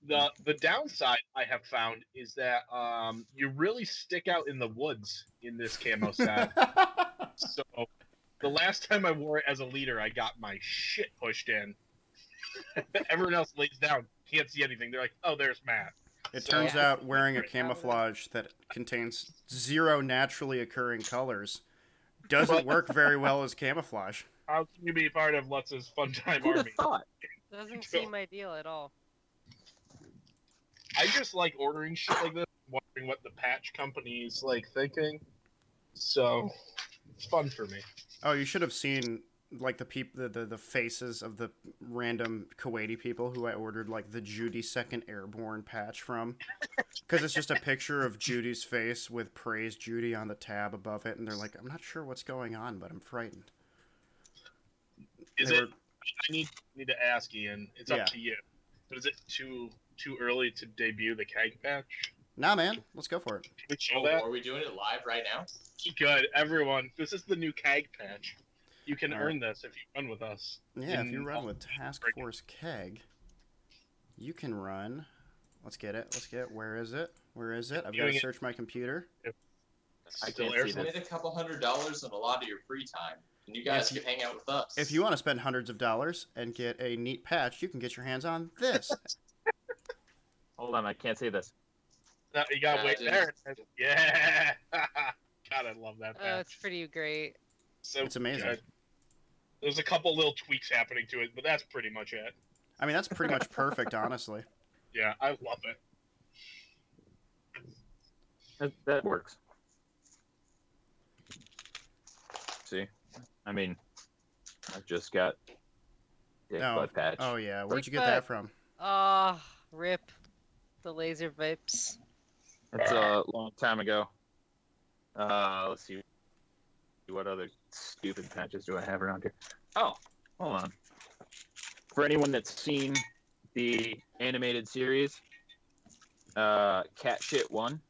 The downside I have found is that you really stick out in the woods in this camo set. So the last time I wore it as a leader, I got my shit pushed in. Everyone else lays down, can't see anything. They're like, "Oh, there's Matt."
It
So-
turns out wearing a camouflage that contains 0 naturally occurring colors doesn't work very well as camouflage.
How can you be part of Lutz's fun time
Who'd have
army?
thought?
Doesn't seem ideal at all.
I just like ordering shit like this, wondering what the patch company is like thinking. So It's fun for me.
Oh, you should have seen like the faces of the random Kuwaiti people who I ordered like the Judy Second Airborne patch from, because it's just a picture of Judy's face with "Praise Judy" on the tab above it, and they're like, "I'm not sure what's going on, but I'm frightened."
Is it? I need to ask Ian. It's
Yeah.
up to you. But is it too early to debut the keg patch?
Nah, man, let's go for it.
Can we show
Oh,
that?
are we doing it live right now?
Good, everyone. This is the new keg patch. You can
All
earn this if you run with us.
Yeah, if you run with Task Force Keg, you can run. Let's get it. Where is it? I've got to search my computer.
I
Still
can't see
Spend
this.
a couple $100 on a lot of your free time, and you guys can hang out with us.
If you want to spend hundreds of dollars and get a neat patch, you can get your hands on this.
Hold on, I can't see this.
No, you gotta wait there. Yeah. God, I love that
Oh,
patch.
it's pretty great.
So
It's amazing.
good. There's a couple little tweaks happening to it, but that's pretty much it.
I mean, that's pretty much perfect, honestly.
Yeah, I love it.
That works. See, I mean, I've just got Dick Butt patch.
Oh yeah, where'd you
Dick
get that
butt.
from?
Ah, rip the laser vapes.
It's a long time ago. Let's see. What other stupid patches do I have around here? Oh, hold on. For anyone that's seen the animated series, Cat Shit 1.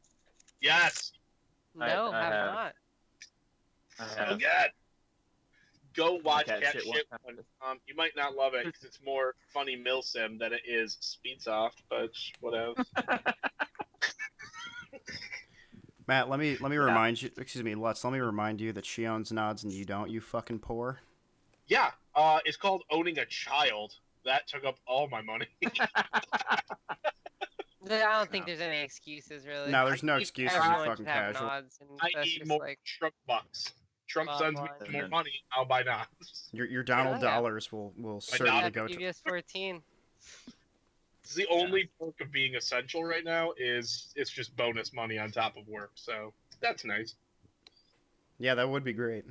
Yes.
No,
I
have
have-
not.
I
So
have
good. Go watch
Cat
Cat
Shit
Shit.
One.
You might not love it because it's more funny MilSim than it is Speedsoft, but whatever.
Matt, let me remind you. Excuse me, Lutz. Let me remind you that she owns Nods and you don't. You fucking poor.
Yeah, it's called owning a child. That took up all my money.
I don't think there's any excuses really.
No, there's no
need
excuses. You
Everyone
fucking
should have
casual.
nods, and
I
that's
need
just
more
like
Trump bucks. Trump
bottom
sends me
line.
more money. I'll buy nods.
Your Donald
Yeah.
dollars will certainly
yeah,
go to.
PBS 14.
It's the only perk of being essential right now is it's just bonus money on top of work. So that's nice.
Yeah, that would be great.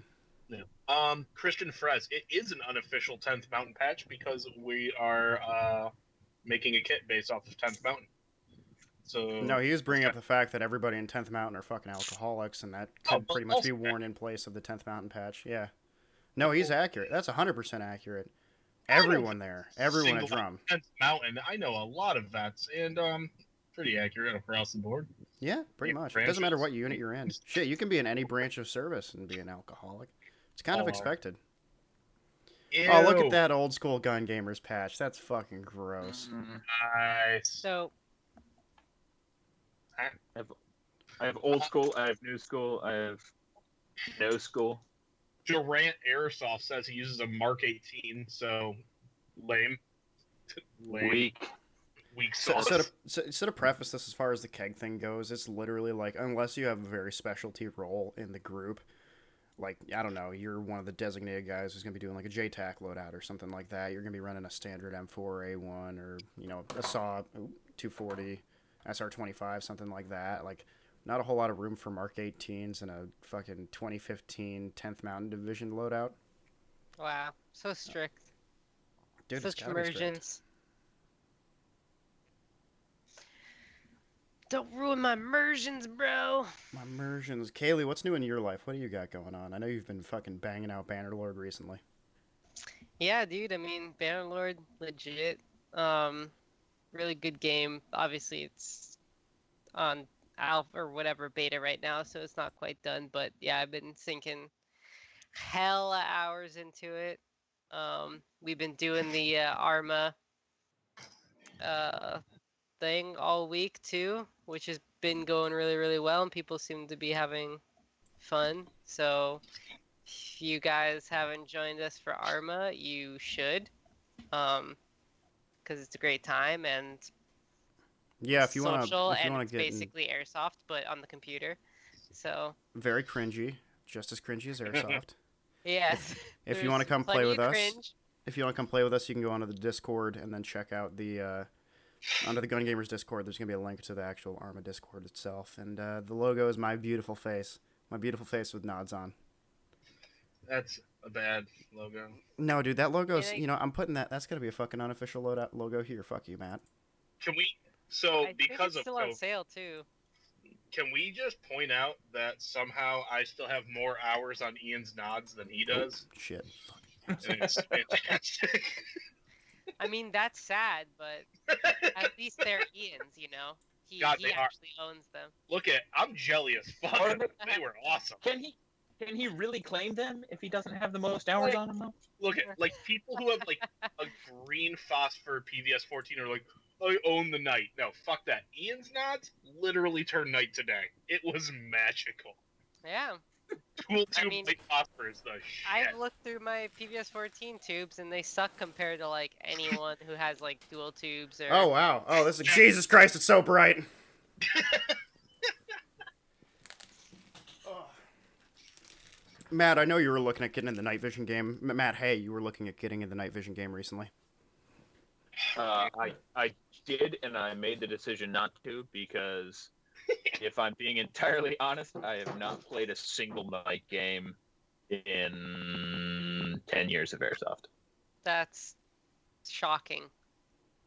Christian Frez, it is an unofficial 10th Mountain patch because we are making a kit based off of 10th Mountain. So
No, he was bringing up the fact that everybody in 10th Mountain are fucking alcoholics, and that could
but
pretty much be
also-
worn in place of the 10th Mountain patch. Yeah. No, he's accurate. That's 100% accurate. Everyone there. Everyone at
single
Drum.
10th Mountain. I know a lot of vets, and pretty accurate across the board.
Yeah, pretty
Yeah,
much. It doesn't matter
branches.
what unit you're in. Shit, you can be in any branch of service and be an alcoholic. It's kind of
Oh.
expected.
Ew.
Oh, look at that old school Gun Gamers patch. That's fucking gross.
Nice.
So
I have old school, I have new school, I have no school.
Durant Airsoft says he uses a Mark 18, so lame.
Weak.
Weak
So,
sauce.
to preface this as far as the keg thing goes, it's literally like, unless you have a very specialty role in the group, like, I don't know, you're one of the designated guys who's going to be doing like a JTAC loadout or something like that, you're going to be running a standard M4A1 or, you know, a SAW 240, SR25, something like that. Like, not a whole lot of room for Mark 18s and a fucking 2015 10th Mountain Division loadout.
wow, so strict.
Dude, it's
Such
gotta be strict.
immersions. Don't ruin my immersions, bro.
My immersions. Kaylee, what's new in your life? What do you got going on? I know you've been fucking banging out Bannerlord recently.
Yeah, dude. I mean, Bannerlord, legit. Really good game. Obviously, it's on alpha or whatever beta right now, so it's not quite done. But yeah, I've been sinking hella hours into it. We've been doing the Arma thing all week too, which has been going really, really well, and people seem to be having fun. So if you guys haven't joined us for Arma, you should, because it's a great time and
Yeah, if you want to,
social,
if you
and
want
it's
to get in,
basically Airsoft but on the computer. So
very cringy, just as cringy as Airsoft.
yes,
If you want to come play
plenty
with
of
us,
cringe.
if you want to come play with us, you can go onto the Discord and then check out the onto the Gun Gamers Discord. There's gonna be a link to the actual Arma Discord itself, and the logo is my beautiful face with nods on.
That's a bad logo.
No, dude, that logo's.
Yeah.
I'm putting that. That's gonna be a fucking unofficial logo here. Fuck you, Matt.
Can we? So
I think
because
it's
of
still on
COVID,
sale too.
can we just point out that somehow I still have more hours on Ian's nods than he does?
Shit.
I think it's fantastic.
I mean, that's sad, but at least they're Ian's, He
God, they are.
actually owns them.
Look at, I'm jelly as fuck.
Are
They were awesome.
Can he really claim them if he doesn't have the most hours on them though?
Look at like people who have like a green phosphor PVS 14 are like, I own the night. No, fuck that. Ian's nods literally turned night today. It was magical.
Yeah.
Dual
I
tube
mean,
light phosphor is the shit.
I've looked through my PVS 14 tubes, and they suck compared to like anyone who has like dual tubes or.
Oh wow. Oh, this is Jesus Christ. It's so bright. Matt, I know you were looking at getting in the night vision game. Matt, hey, you were looking at getting in the night vision game recently.
I did, and I made the decision not to because, if I'm being entirely honest, I have not played a single night game in 10 years of Airsoft.
That's shocking.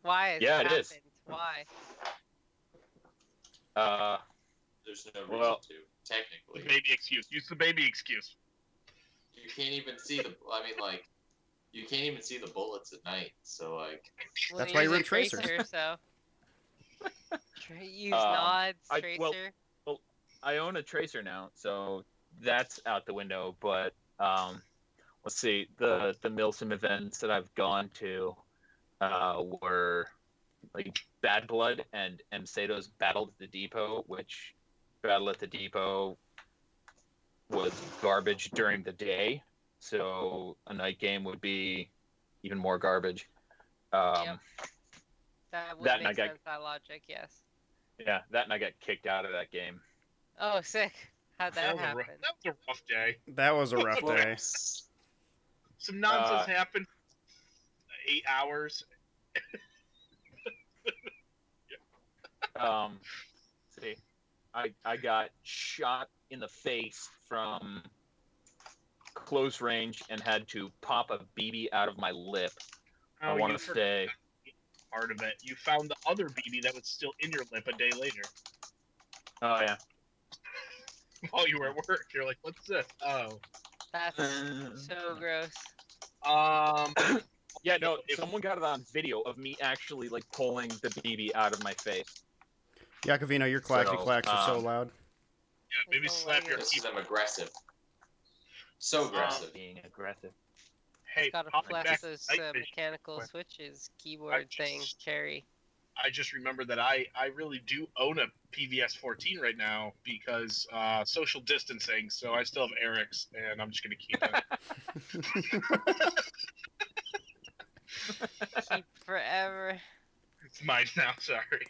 Why?
Yeah, it is.
Why?
There's no reason
Well-
to, technically.
Baby excuse. Use the baby excuse.
You can't even see you can't even see the bullets at night. So like,
Well,
That's why
use
you're
a
in Tracer.
So. Use nods,
well,
Tracer.
I own a Tracer now, so that's out the window. But let's see, the MilSim events that I've gone to were like Bad Blood and Sato's Battle at the Depot, which Battle at the Depot was garbage during the day, so a night game would be even more garbage.
Yep. That would
that
make
and I got-
sense. That logic, yes.
Yeah, that and I got kicked out of that game.
Oh, sick. How'd that
was a
happen?
that was a rough day.
That was a rough day.
Some nonsense happened. 8 hours.
See, I got shot in the face from close range and had to pop a BB out of my lip. I want
you
to say,
part of it. You found the other BB that was still in your lip a day later.
oh yeah,
While you were at work, you're like, "What's this?" Oh,
That's so gross.
yeah. No, someone got it on video of me actually like pulling the BB out of my face.
Yakavino, your clacky
So,
clacks are so loud.
yeah, maybe slap your
this is
keyboard.
them aggressive. So aggressive.
Being aggressive.
Hey,
Gotta
popping
flex
back
those
night vision.
mechanical
quick.
switches, keyboard thing, carry.
I just remembered that I really do own a PVS 14 right now because social distancing. So I still have Eric's, and I'm just gonna keep it.
Keep forever.
It's mine now. Sorry.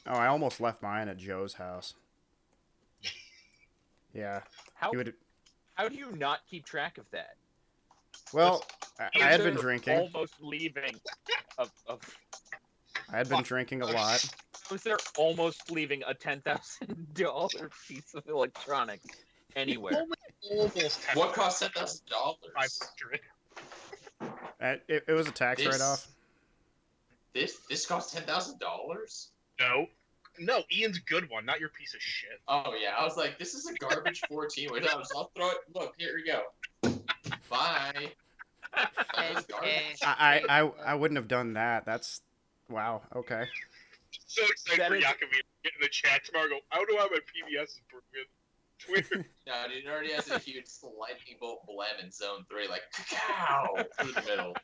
Oh, I almost left mine at Joe's house. Yeah.
How
He would.
how do you not keep track of that?
Well, I had been
You're
drinking.
Almost leaving. Of
I had been drinking a lot.
was there almost leaving a $10,000 piece of electronics anywhere?
Almost
What cost $10,000?
500.
It was a tax
This-
write-off.
This cost $10,000?
No, Ian's good one, not your piece of shit.
Oh yeah, I was like, this is a garbage 14. Wait, I'll throw it. Look, here we go. Bye. That was garbage.
I wouldn't have done that. That's wow. Okay.
So excited
That
for
is-
Yakovina to get in the chat tomorrow. Go, I don't know how my PBS is broken. Twitter.
No, dude, it already has a huge lightning bolt blam in zone 3, like cow through the middle.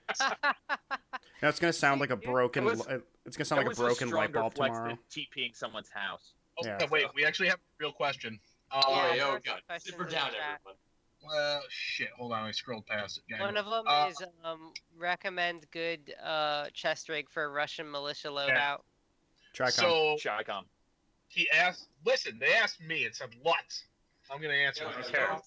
Now it's gonna sound like a broken.
That was-
It's gonna sound like a broken light bulb tomorrow.
TPing someone's house.
Oh,
Yeah.
no, wait, we actually have a real question.
Oh,
Yeah,
wait, oh
there's
god.
questions
Super
in
down,
the chat.
everyone.
Well, shit. Hold on, I scrolled past it. Yeah,
One of them is recommend good chest rig for Russian militia loadout.
Tricom.
So
Shycom.
he asked. Listen, they asked me. It said what? I'm gonna answer.
Yeah,
it.
care.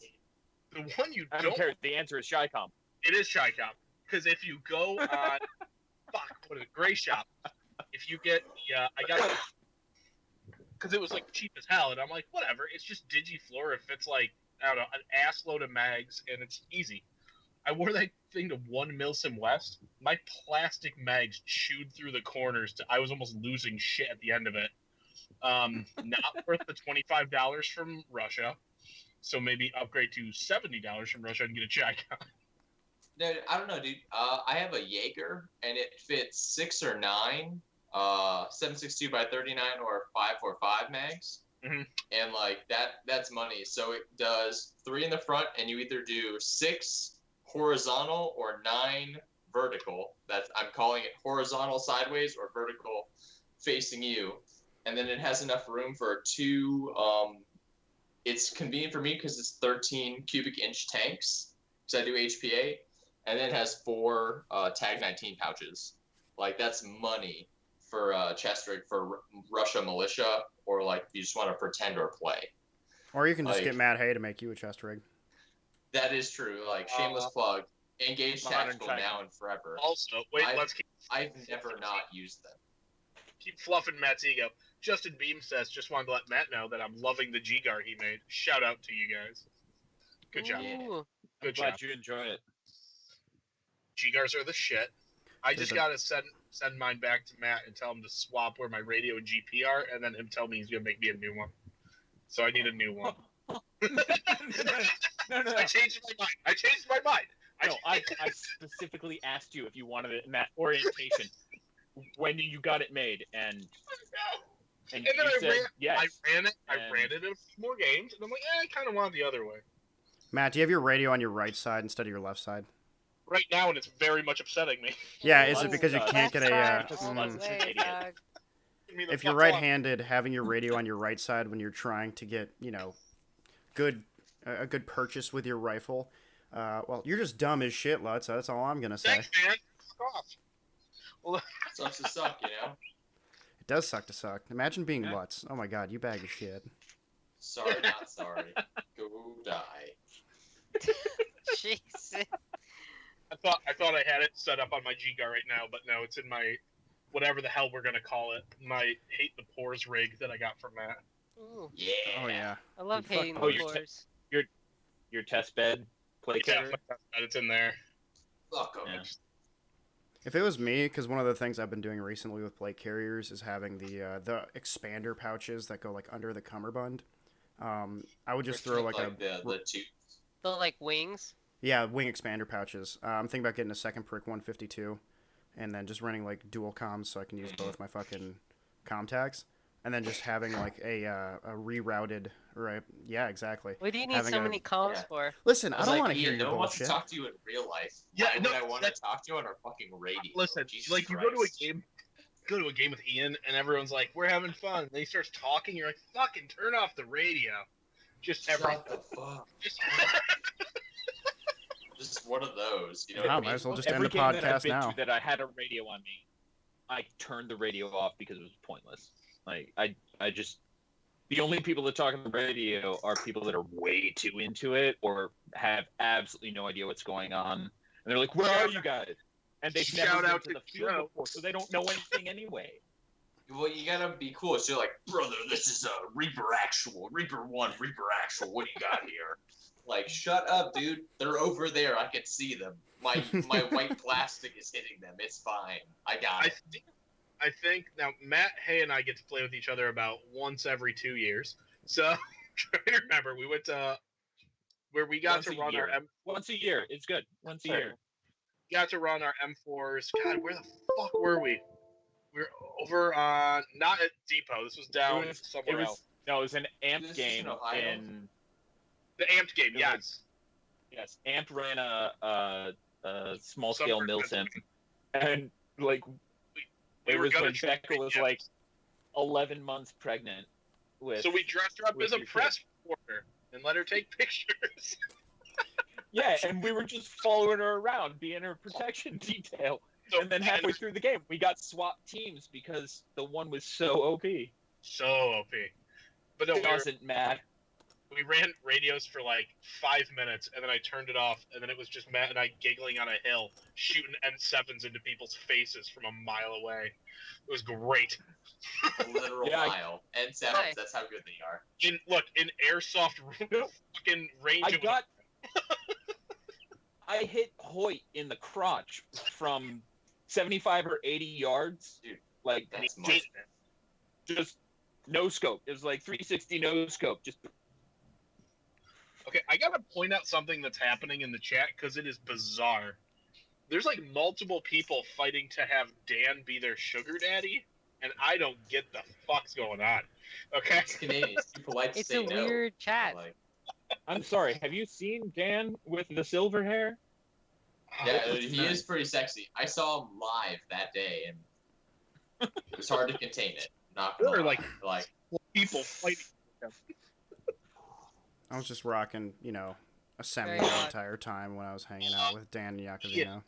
The one you
I
don't.
don't care. The answer is Shycom.
It is Shycom. Because if you go on, what is it, Gray Shop, if you get the, I got it, because it was like cheap as hell, and I'm like, whatever, it's just DigiFloor if it's like I don't know, an ass load of mags, and it's easy. I wore that thing to one MilSim West. My plastic mags chewed through the corners. I was almost losing shit at the end of it. Not worth the $25 from Russia. So maybe upgrade to $70 from Russia and get a check.
Dude, I don't know, dude. I have a Jaeger, and it fits 6 or 9, 7.62 by 39 or 5.45 mags.
Mm-hmm.
And like that's money. So it does 3 in the front, and you either do 6 horizontal or 9 vertical. That's, I'm calling it horizontal sideways or vertical facing you. And then it has enough room for 2. It's convenient for me because it's 13 cubic inch tanks because I do HPA, and then it has 4 Tag 19 pouches. Like that's money for chest rig for Russia militia, or like you just want to pretend or play.
Or you can just
Like,
get Matt Hay to make you a chest rig.
That is true. Like shameless plug. Engage Tactical now and forever.
Also,
I've never not used them.
Keep fluffing Matt's ego. Justin Beam says, just wanted to let Matt know that I'm loving the G-Gar he made. Shout out to you guys. Good job.
Ooh.
Good
Glad
job.
you enjoy it.
G-Gars are the shit. I just got to send mine back to Matt and tell him to swap where my radio and GP are, and then him tell me he's going to make me a new one. So I need a new one.
No.
I changed my mind.
I specifically asked you if you wanted it in that orientation when you got it made, and
then
you said yes.
I ran it in a few more games, and I'm like, I kind of want it the other way.
Matt, do you have your radio on your right side instead of your left side?
Right now, and it's very much upsetting me.
Yeah, is it because you can't get a... If you're right-handed, having your radio on your right side when you're trying to get, a good purchase with your rifle, well, you're just dumb as shit, Lutz. That's all I'm going to say.
Thanks, man. Fuck off. Well,
Sucks to suck, you know?
It does suck to suck. Imagine being Lutz. Oh my god, you bag of shit.
Sorry, not sorry. Go die.
Jesus.
I thought I had it set up on my G-Gar right now, but no, it's in my whatever the hell we're gonna call it. My Hate the Pores rig that I got from Matt.
Ooh.
Yeah.
Oh yeah.
I love
Fuck
hating
pores.
the pores.
Your test bed plate carrier.
It's in there.
Fuck 'em.
Yeah.
If it was me, because one of the things I've been doing recently with plate carriers is having the expander pouches that go like under the cummerbund. I would just throw like
the two.
The like wings.
Yeah, wing expander pouches. I'm thinking about getting a second prick 152, and then just running like dual comms so I can use both my fucking comm tags, and then just having like a rerouted yeah, exactly.
What do you need
Having
so many comms for?
Listen, I don't want to hear
Ian,
your
no one wants to
bullshit.
talk to you in real life.
Yeah,
Why would I want to talk to you on our fucking radio?
Listen,
Jesus
like you
Christ.
go to a game with Ian, and everyone's like, "We're having fun." And then he starts talking. You're like, "Fucking turn off the radio." Just
Shut
everything.
the fuck.
Just
Just one of those. You know
Yeah,
what I
might
mean?
as well just
Every
end the
game that I've
podcast
been
now.
to that I had a radio on me, I turned the radio off because it was pointless. Like I just the only people that talk on the radio are people that are way too into it or have absolutely no idea what's going on, and they're like, "Where are you guys?" And they've never
Shout
been
out
to
to
the field
Joe.
before, so they don't know anything anyway.
Well, you gotta be cool. So you're like, brother, this is a Reaper Actual, Reaper 1, Reaper Actual. What do you got here? Like, shut up, dude. They're over there. I can see them. My white plastic is hitting them. It's fine. I got it.
I think now Matt Hay and I get to play with each other about once every 2 years. So try to remember, we went to where we got to run our
Once a year. It's good. Once a year.
got to run our M4s. God, where the fuck were we? We were over on not at Depot. This was down somewhere else.
No, it was an amped
This is
game
in Ohio?
in.
The amped game,
It
yes.
Yes, Amped ran a small scale
Somewhere in
MilSim, and like
We
it
were
was
gonna
when
try
Becca was
yeah.
like 11 months pregnant with.
So we dressed her up
with
as a
your
press reporter and let her take pictures.
Yeah, and we were just following her around, being her protection detail.
So,
And then halfway through the game, we got swapped teams because the one was so OP.
So OP. But no,
It doesn't matter.
we ran radios for like 5 minutes, and then I turned it off, and then it was just Matt and I giggling on a hill, shooting N7s into people's faces from a mile away. It was great.
A literal
Yeah,
mile. N7s,
Nice.
that's how good they are.
In Airsoft fucking range.
I hit Hoyt in the crotch from 75 or 80 yards.
Dude,
Like,
that's much.
just no scope. It was like 360 no scope. Just
Okay, I gotta point out something that's happening in the chat because it is bizarre. There's like multiple people fighting to have Dan be their sugar daddy, and I don't get the fuck's going on. Okay.
It's Canadian. It's too polite to
It's
say
a
no.
weird chat.
Like,
I'm sorry. Have you seen Dan with the silver hair?
yeah,
Oh,
he is pretty sexy. I saw him live that day, and it was hard to contain it. Not gonna
There are,
lie.
like, people fighting.
I was just rocking, a semi
Very
the
odd.
entire time when I was hanging out with Dan and Yakovino.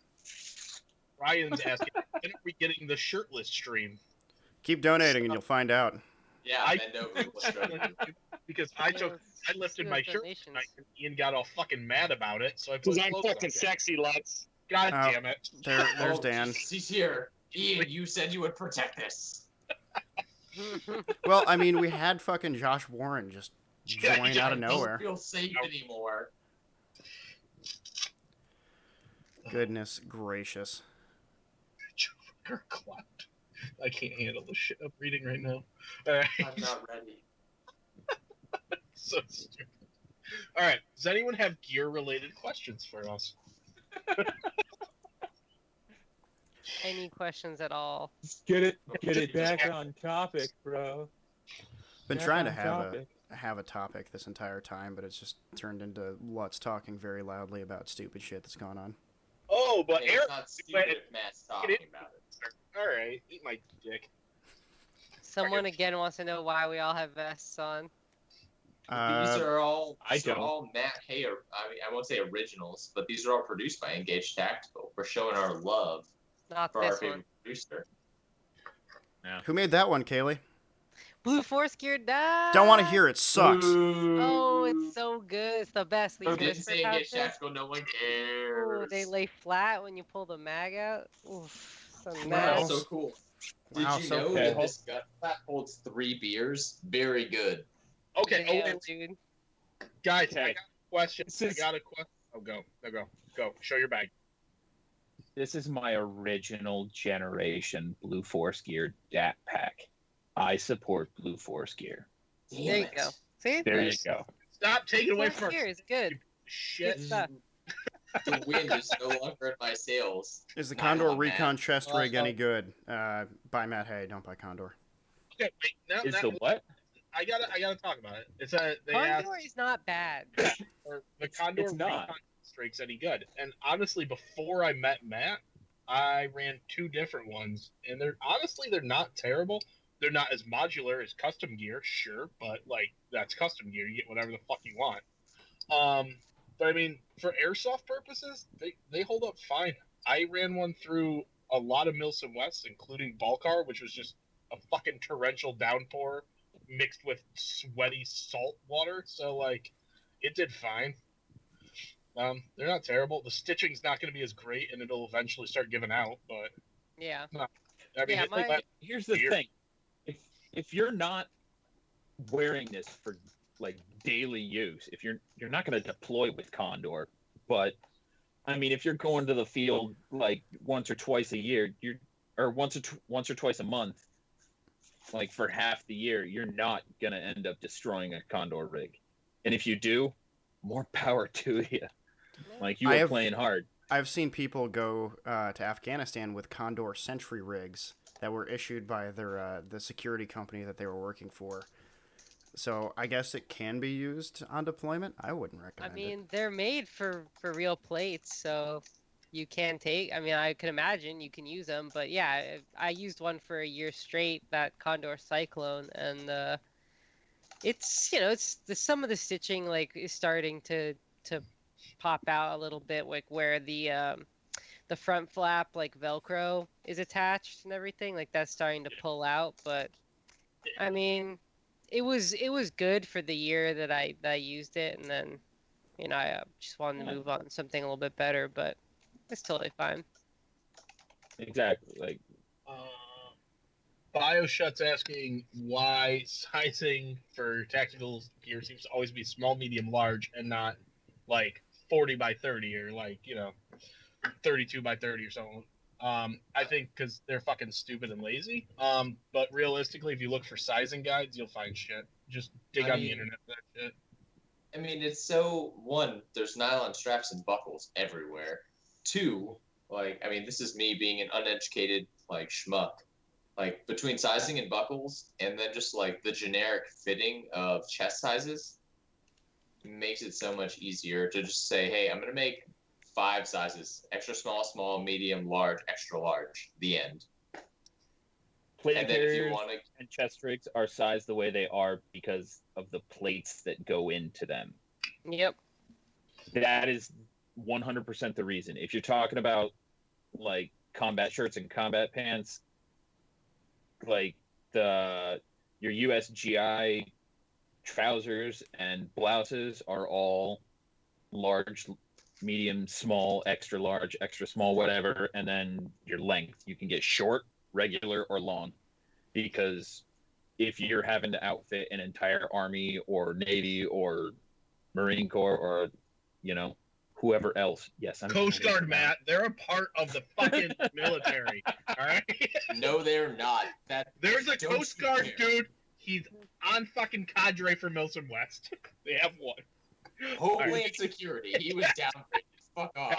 Ryan's asking, when are we getting the shirtless stream?
Keep donating and you'll find out.
Yeah,
I-
bend over. We'll show you.
Because I lifted my shirt tonight and Ian got all fucking mad about it, so I put
Because I'm
clothes on.
fucking sexy, Lutz.
God
Oh.
damn it.
There's
Oh,
Dan.
He's here. Ian, you said you would protect this.
Well, I mean, we had fucking Josh Warren just join out of
I
nowhere.
don't feel safe anymore.
Goodness gracious.
You're a clown. I can't handle the shit I'm reading right now. Alright.
I'm not ready.
So stupid. Alright, does anyone have gear-related questions for us?
Any questions at all?
Get it back on topic, bro.
Been
Back
trying to
on
have
topic.
a topic this entire time, but it's just turned into Lutz talking very loudly about stupid shit that's gone on.
Oh, but
Hey,
Eric.
it's not stupid if Matt's talking about it.
Alright, eat my dick.
Someone again wants to know why we all have vests on.
These are all,
I
these are
don't.
all Matt Hay. I won't say originals, but these are all produced by Engage Tactical. We're showing our love
Not
for our
this
favorite
one.
producer.
Who made that one, Kaylee?
Blue Force Gear died.
Don't want to hear it. Sucks.
Oh, it's so good. It's the best. These
Oh, didn't
whisper
say Engage
pouches.
Tactical. No one
Ooh,
cares.
they lay flat when you pull the mag out. Oof, so
Wow.
nice.
That's so cool. Did
Wow,
you
so
know
cool.
that this gun flap holds 3 beers? Very good.
Okay,
Damn,
okay,
dude.
guys,
Okay.
I got a question.
This is-
I got a question. Oh, go. Show your bag.
This is my original generation Blue Force Gear DAT pack. I support Blue Force Gear.
Damn
There you
it.
go. See?
There you go.
Stop taking away
Force
from
Gear is good.
shit.
Good stuff.
The wind is no longer in my sails.
Is the
Nylon,
Condor
man.
Recon chest rig any
Uh,
good? Buy Matt Hay, don't buy Condor.
Okay, wait. Now,
Is
now
the what?
I gotta talk about it. It's a they asked
Condor is not bad.
are the Condor
it's not.
Recon Strikes any good. And honestly, before I met Matt, I ran 2 different ones, and they're not terrible. They're not as modular as custom gear, sure, but like that's custom gear. You get whatever the fuck you want. But I mean, for airsoft purposes, they hold up fine. I ran one through a lot of MilSim West, including Balcar, which was just a fucking torrential downpour mixed with sweaty salt water. So like, it did fine. They're not terrible. The stitching's not going to be as great, and it'll eventually start giving out. But
Yeah.
I mean,
Yeah,
it's like,
Here's the
Gear.
thing. If you're not wearing this for like daily use, if you're not going to deploy with Condor, but I mean, if you're going to the field like once or twice a year, or once or twice a month, like for half the year, you're not going to end up destroying a Condor rig. And if you do, more power to you. Like you
I
are
have-
playing hard.
I've seen people go to Afghanistan with Condor Sentry rigs that were issued by their the security company that they were working for. So I guess it can be used on deployment. I wouldn't
I
recommend
mean, they're made for real plates, so you can take. I mean, I can imagine you can use them, but yeah, I used one for a year straight, that Condor Cyclone, and it's some of the stitching like is starting to pop out a little bit, like where the front flap like Velcro is attached and everything, like that's starting to pull out. But I mean, it was good for the year that I used it, and then I just wanted to move on to something a little bit better, but it's totally fine.
Exactly. Like
uh, BioShut's asking why sizing for tactical gear seems to always be small, medium, large, and not like 40 by 30 or 32 by 30 or something. I think because they're fucking stupid and lazy. But realistically, if you look for sizing guides, you'll find shit. Just dig on the internet for that shit.
I mean, it's so, one, there's nylon straps and buckles everywhere. Two, this is me being an uneducated, schmuck. Between sizing and buckles, and then just, the generic fitting of chest sizes, makes it so much easier to just say, hey, I'm going to make 5 sizes: extra small, small, medium, large, extra large. The end.
Plate
And then if you
carriers
want to,
and chest rigs are sized the way they are because of the plates that go into them.
Yep.
That is 100% the reason. If you're talking about combat shirts and combat pants, your USGI trousers and blouses are all large, medium, small, extra large, extra small, whatever, and then your length. You can get short, regular, or long, because if you're having to outfit an entire Army or Navy or Marine Corps or whoever else, yes, I'm
Coast Guard, Matt. They're a part of the fucking military. All right.
no, they're not.
There's a Coast Guard dude. He's on fucking cadre for MilSim West. They have one.
Homeland Security. He was downgraded. Fuck off.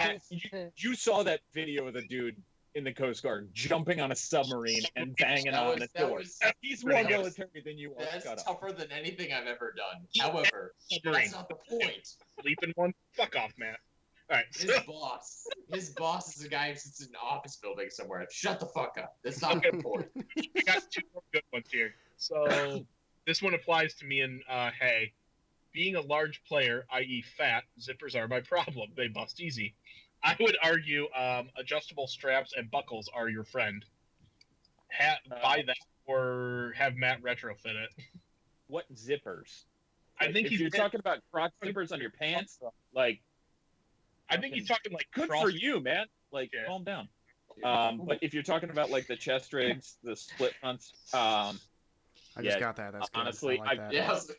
You saw that video of the dude in the Coast Guard jumping on a submarine and banging on a door. He's more military than you are.
That's tougher than anything I've ever done. However, that's not the point.
Sleeping one. Fuck off, Matt. All right.
His boss is a guy who sits in an office building somewhere. Shut the fuck up. That's not the point.
I got 2 more good ones here. So this one applies to me and hey. Being a large player, i.e. fat, zippers are my problem. They bust easy. I would argue adjustable straps and buckles are your friend. Buy that or have Matt retrofit it.
What zippers?
I think
if you're talking about crotch zippers on your pants,
I think he's talking
good for you, man. Calm down. But if you're talking about the chest rigs, the split fronts,
I just got that. That's good.
Honestly,
I like that.
Yes.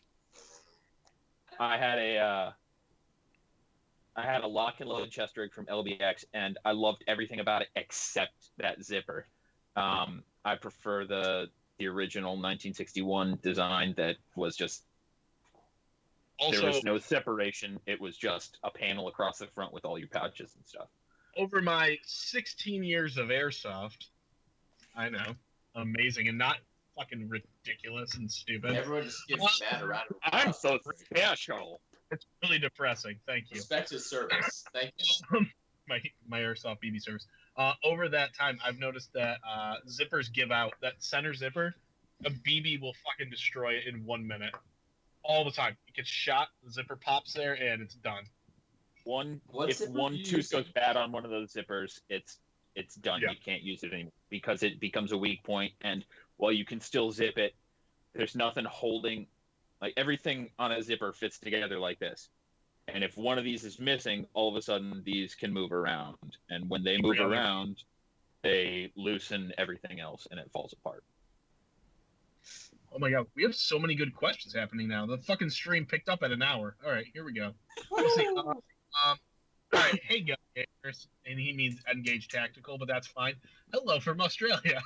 I had a lock and load chest rig from LBX, and I loved everything about it except that zipper. I prefer the original 1961 design that was just there was no separation. It was just a panel across the front with all your pouches and stuff.
Over my 16 years of Airsoft, I know, amazing and not fucking ridiculous and stupid.
Everyone just gives Matt a round of
I'm
applause.
so special.
It's really depressing. Thank you.
Respect his service. Thank you.
my Airsoft BB service. Over that time, I've noticed that zippers give out. That center zipper, a BB will fucking destroy it in 1 minute. All the time. It gets shot, the zipper pops there, and it's done.
If one tooth goes bad on one of those zippers, it's done. Yeah. You can't use it anymore because it becomes a weak point. And while you can still zip it, there's nothing holding. Everything on a zipper fits together like this. And if one of these is missing, all of a sudden these can move around. And when they move around, they loosen everything else and it falls apart.
Oh my god, we have so many good questions happening now. The fucking stream picked up at an hour. All right, here we go. Let's see. All right, hey guys, and he means engage tactical, but that's fine. Hello from Australia.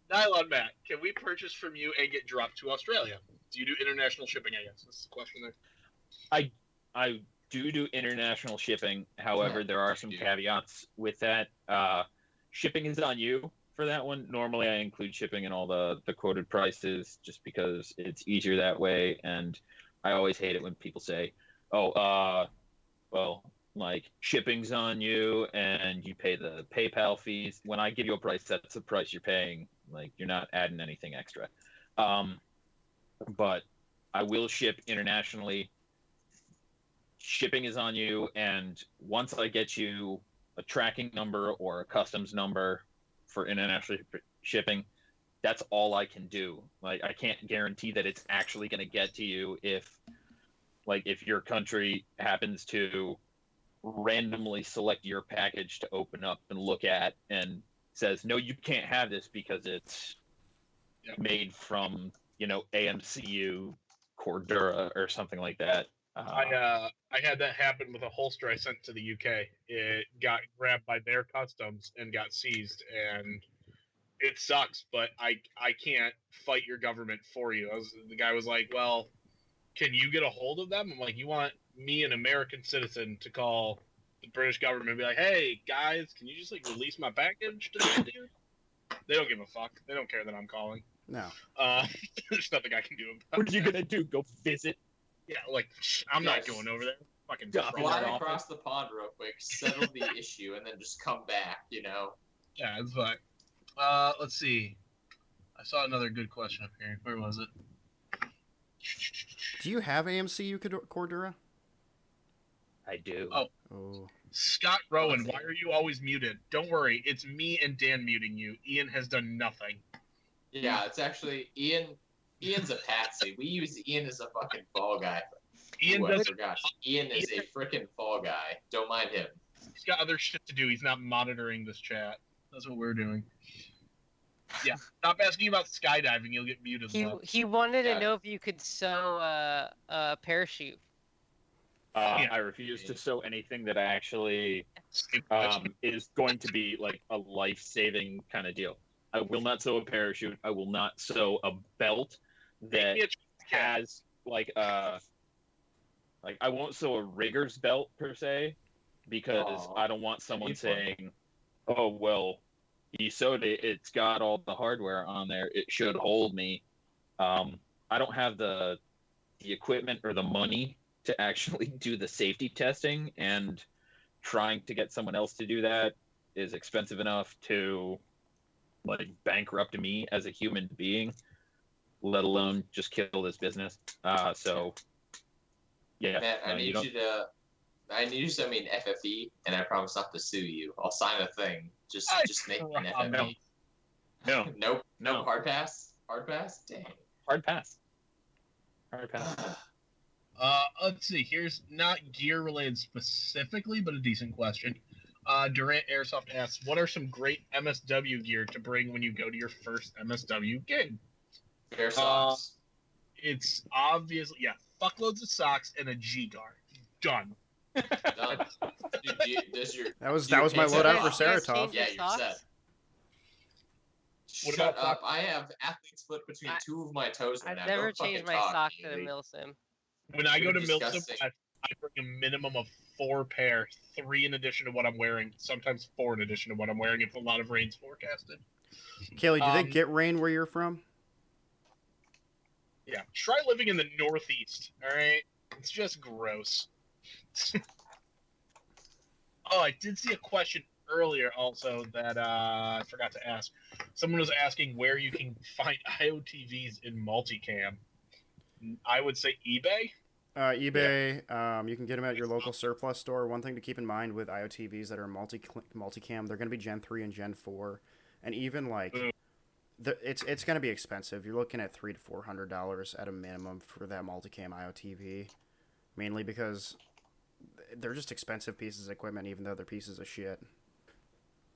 Nylon Matt, can we purchase from you and get dropped to Australia? Do you do international shipping, I guess? That's the question there.
I do international shipping. However, there are some caveats with that. Shipping is on you for that one. Normally, I include shipping in all the quoted prices just because it's easier that way. And I always hate it when people say, shipping's on you and you pay the PayPal fees. When I give you a price, that's the price you're paying. You're not adding anything extra. But I will ship internationally. Shipping is on you, and once I get you a tracking number or a customs number for international shipping, that's all I can do. I can't guarantee that it's actually going to get to you if your country happens to randomly select your package to open up and look at and says, no, you can't have this because it's
Yep.
made from, AMCU Cordura or something like that.
I had that happen with a holster I sent to the UK. It got grabbed by their customs and got seized, and it sucks. But I can't fight your government for you. The guy was like, "Well, can you get a hold of them?" I'm like, "You want me, an American citizen, to call the British government and be like, hey guys, can you just like release my package to this dude?" They don't give a fuck. They don't care that I'm calling.
No.
There's nothing I can do about
What are you gonna do? Go visit?
Yeah, like I'm not
Yes.
going over there. Fucking
Yeah,
Trump.
Fly
Right.
across the pond real quick, settle the issue, and then just come back.
Yeah, it's fine. Let's see. I saw another good question up here. Where was it?
Do you have AMCU Cordura?
I do.
Oh.
Scott Rowan, why are you always muted? Don't worry, it's me and Dan muting you. Ian has done nothing.
Yeah, it's actually Ian. Ian's a patsy. We use Ian as a fucking fall guy.
Ian
Ooh, I
doesn't.
forgot. Ian is a freaking fall guy. Don't mind him.
He's got other shit to do. He's not monitoring this chat. That's what we're doing. Yeah, stop asking about skydiving. You'll get muted.
He wanted
Yeah.
to know if you could sew a parachute.
Yeah.
I refuse to sew anything that actually is going to be like a life-saving kind of deal. I will not sew a parachute. I will not sew a belt that has like I won't sew a rigger's belt per se, because I don't want someone saying, "Oh well, he sewed it. It's got all the hardware on there. It should hold me." I don't have the equipment or the money to actually do the safety testing, and trying to get someone else to do that is expensive enough to like bankrupt me as a human being, let alone just kill this business. So yeah,
Matt, I need you to send me an FFE, and I promise not to sue you. I'll sign a thing. Just make me an FFE.
No.
Nope.
No.
Hard pass. Hard pass. Dang.
Hard pass. Hard pass.
Let's see. Here's not gear related specifically, but a decent question. Durant Airsoft asks, what are some great MSW gear to bring when you go to your first MSW gig?
Pair socks.
It's obviously, fuckloads of socks and a G guard. Done.
Done.
That was my loadout for Saratov.
Yeah, you're set.
What
Shut
about
up. I have athlete split between two of my toes right
I've
now.
never
Don't fucking
changed my
talk
sock
to
to a
me.
MilSim.
When I go
You're
to MilSim,
disgusting.
I bring a minimum of 4 pair, 3 in addition to what I'm wearing, sometimes 4 in addition to what I'm wearing if a lot of rain's forecasted.
Kaylee, do they get rain where you're from?
Yeah, try living in the Northeast, all right? It's just gross. Oh, I did see a question earlier also that I forgot to ask. Someone was asking where you can find IOTVs in multicam. I would say eBay.
eBay, you can get them at your local surplus store. One thing to keep in mind with IOTVs that are multicam, they're going to be Gen 3 and Gen 4. And even like, it's going to be expensive. You're looking at $300 to $400 at a minimum for that multicam IOTV. Mainly because they're just expensive pieces of equipment, even though they're pieces of shit.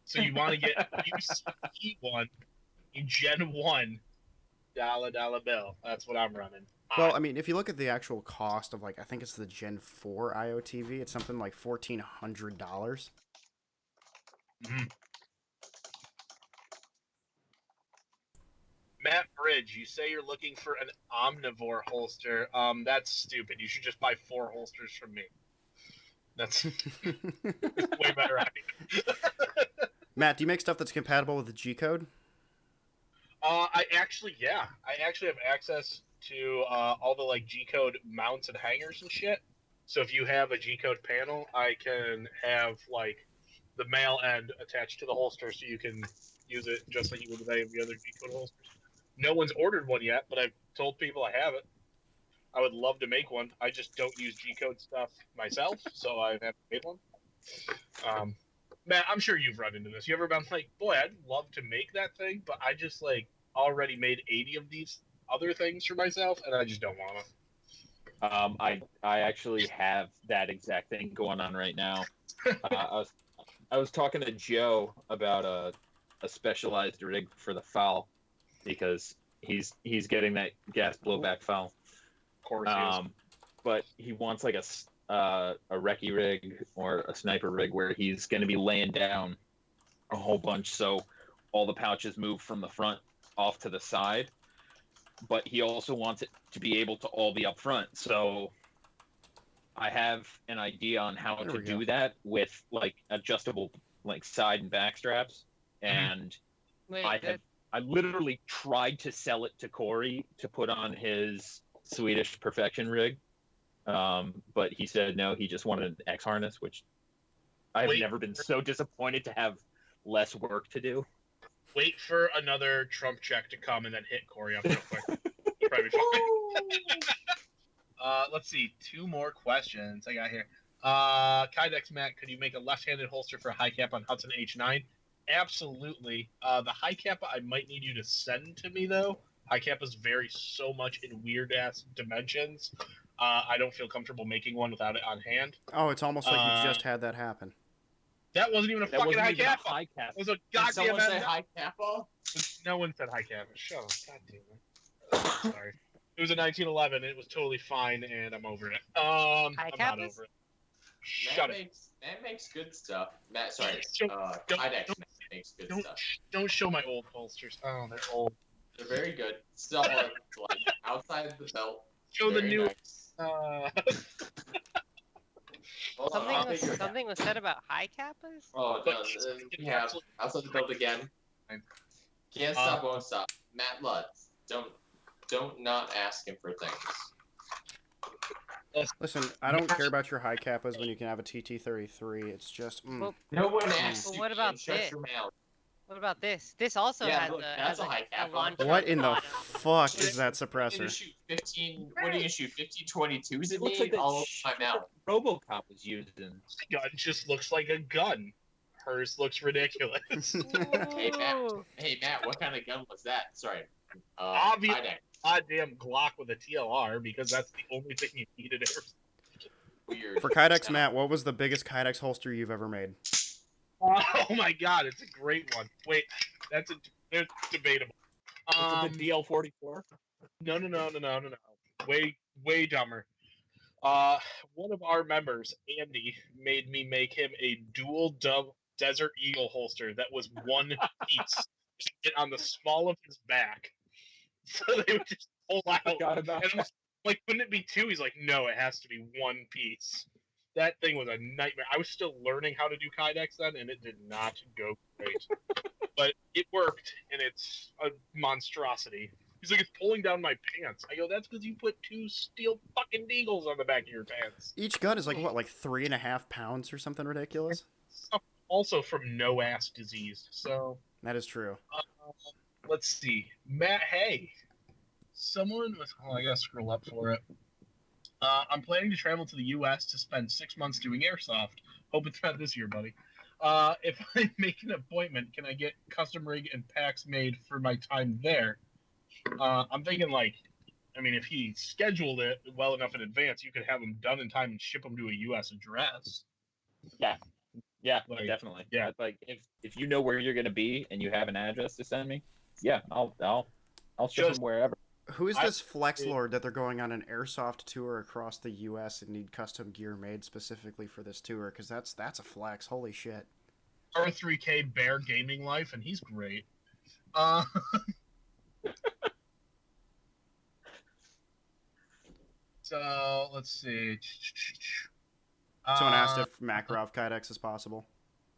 So you want to get UC1 in Gen 1, dollar bill. That's what I'm running.
Well, I mean, if you look at the actual cost of, like, I think it's the Gen 4 IOTV, it's something like $1,400.
Mm-hmm. Matt Bridge, you say you're looking for an omnivore holster. That's stupid. You should just buy 4 holsters from me. That's way better idea.
Matt, do you make stuff that's compatible with the G code?
I actually have access to all the like G code mounts and hangers and shit. So if you have a G code panel, I can have like the male end attached to the holster, so you can use it just like you would with any of the other G code holsters. No one's ordered one yet, but I've told people I have it. I would love to make one. I just don't use G code stuff myself, so I haven't made one. Matt, I'm sure you've run into this. You ever been like, boy, I'd love to make that thing, but I just like already made 80 of these other things for myself, and I just don't want to.
I actually have that exact thing going on right now. I was talking to Joe about a a specialized rig for the foul because he's getting that gas blowback foul.
Of course he is.
But he wants like a recce rig or a sniper rig where he's going to be laying down a whole bunch, so all the pouches move from the front off to the side. But he also wants it to be able to all be up front. So I have an idea on how to do that with like adjustable like side and back straps, and
Wait,
I literally tried to sell it to Corey to put on his Swedish Perfection rig, but he said no. He just wanted an X harness, which I've never been so disappointed to have less work to do.
Wait for another Trump check to come and then hit Corey up real quick. Probably fine. Let's see. 2 more questions I got here. Kydex Matt, could you make a left-handed holster for a high cap on Hudson H9? Absolutely. The high kappa I might need you to send to me though. High kappas vary so much in weird ass dimensions. I don't feel comfortable making one without it on hand.
Oh, it's almost like you just had that happen.
That wasn't even a fucking high kappa.
High cap.
It was a
Did
goddamn.
someone say high kappa?
No one said high kappa. Shut up. God damn it. Sorry. It was a 1911. And it was totally fine, and I'm over it. I'm not over it. Shut it.
Matt makes good stuff. Matt, sorry.
Don't-
Kydex Matt makes good stuff.
Don't show my old holsters. Oh, they're old.
They're very good. Still, like outside of the belt.
Show the
very
new.
nice. Hold on,
something was said about high kappas?
Oh, no. We have outside the belt again. Can't stop, won't stop. Matt Lutz. Don't not ask him for things.
Listen, I don't care about your high kappas when you can have a TT33. It's just.
Well,
no one asked
well,
you.
what about
Shut
this?
your mouth.
What about this? This also has
that's a high
a
kappa.
launch
What in the
bottom.
fuck is that
What are you
suppressor?
gonna shoot 15? What are you gonna shoot 15-22s at
Looks
me?
like that
All over my mouth.
RoboCop was using.
Gun just looks like a gun. Hers looks ridiculous.
Hey Matt.
Ooh.
Hey Matt, what kind of gun was that? Sorry.
Obvious.
Kydex.
Goddamn Glock with a TLR because that's the only thing you need in Airsoft.
Weird.
For Kydex Matt, what was the biggest Kydex holster you've ever made?
Oh my god, it's a great one. Wait, it's debatable.
Was it the DL44?
No. Way dumber. One of our members, Andy, made me make him a dual Desert Eagle holster that was one piece on the small of his back. So they would just pull out.
Forgot about
And I'm like, couldn't it be 2? He's like, no, it has to be 1 piece. That thing was a nightmare. I was still learning how to do Kydex then, and it did not go great. But it worked, and it's a monstrosity. He's like, it's pulling down my pants. I go, that's because you put 2 steel fucking deagles on the back of your pants.
Each gun is like, what, like 3.5 pounds or something ridiculous?
Also from no ass disease. So
That is true.
let's see. Matt Hay. Someone was. Oh, I gotta scroll up for it. I'm planning to travel to the U.S. to spend 6 months doing Airsoft. Hope it's not this year, buddy. If I make an appointment, can I get custom rig and packs made for my time there? I'm thinking if he scheduled it well enough in advance, you could have them done in time and ship them to a U.S. address.
Yeah, definitely.
Yeah.
Like if you know where you're gonna be and you have an address to send me, yeah, I'll ship them wherever.
Who is this Flex Lord that they're going on an Airsoft tour across the U.S. and need custom gear made specifically for this tour? Because that's a flex. Holy shit.
R3K Bear Gaming Life, and he's great. So let's see.
Someone asked if Makarov Kydex is possible.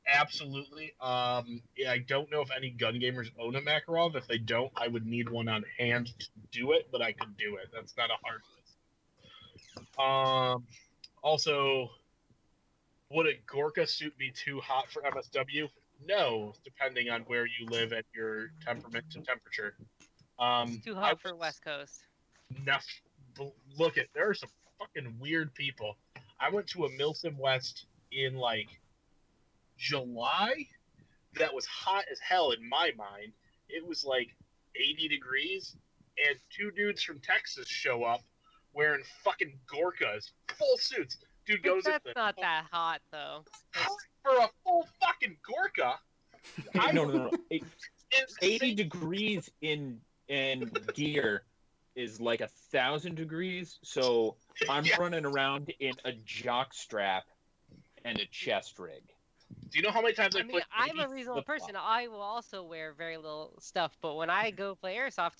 Absolutely. Yeah, I don't know if any gun gamers own a Makarov. If they don't, I would need one on hand to do it, but I could do it. That's not a hard list. Also, would a Gorka suit be too hot for MSW? No, depending on where you live and your temperament to temperature.
It's too hot for West Coast.
Look, there are some fucking weird people. I went to a MilSim West in July that was hot as hell in my mind. It was 80 degrees, and 2 dudes from Texas show up wearing fucking Gorkas, full suits. Dude goes.
That's not that hot though.
For a full fucking Gorka.
No.
It's
80 degrees in gear is like 1,000 degrees. So I'm
Yeah.
running around in a jock strap and a chest rig.
Do you know how many times
I
I
mean,
put
I'm a
80
reasonable person. I will also wear very little stuff, but when I go play airsoft,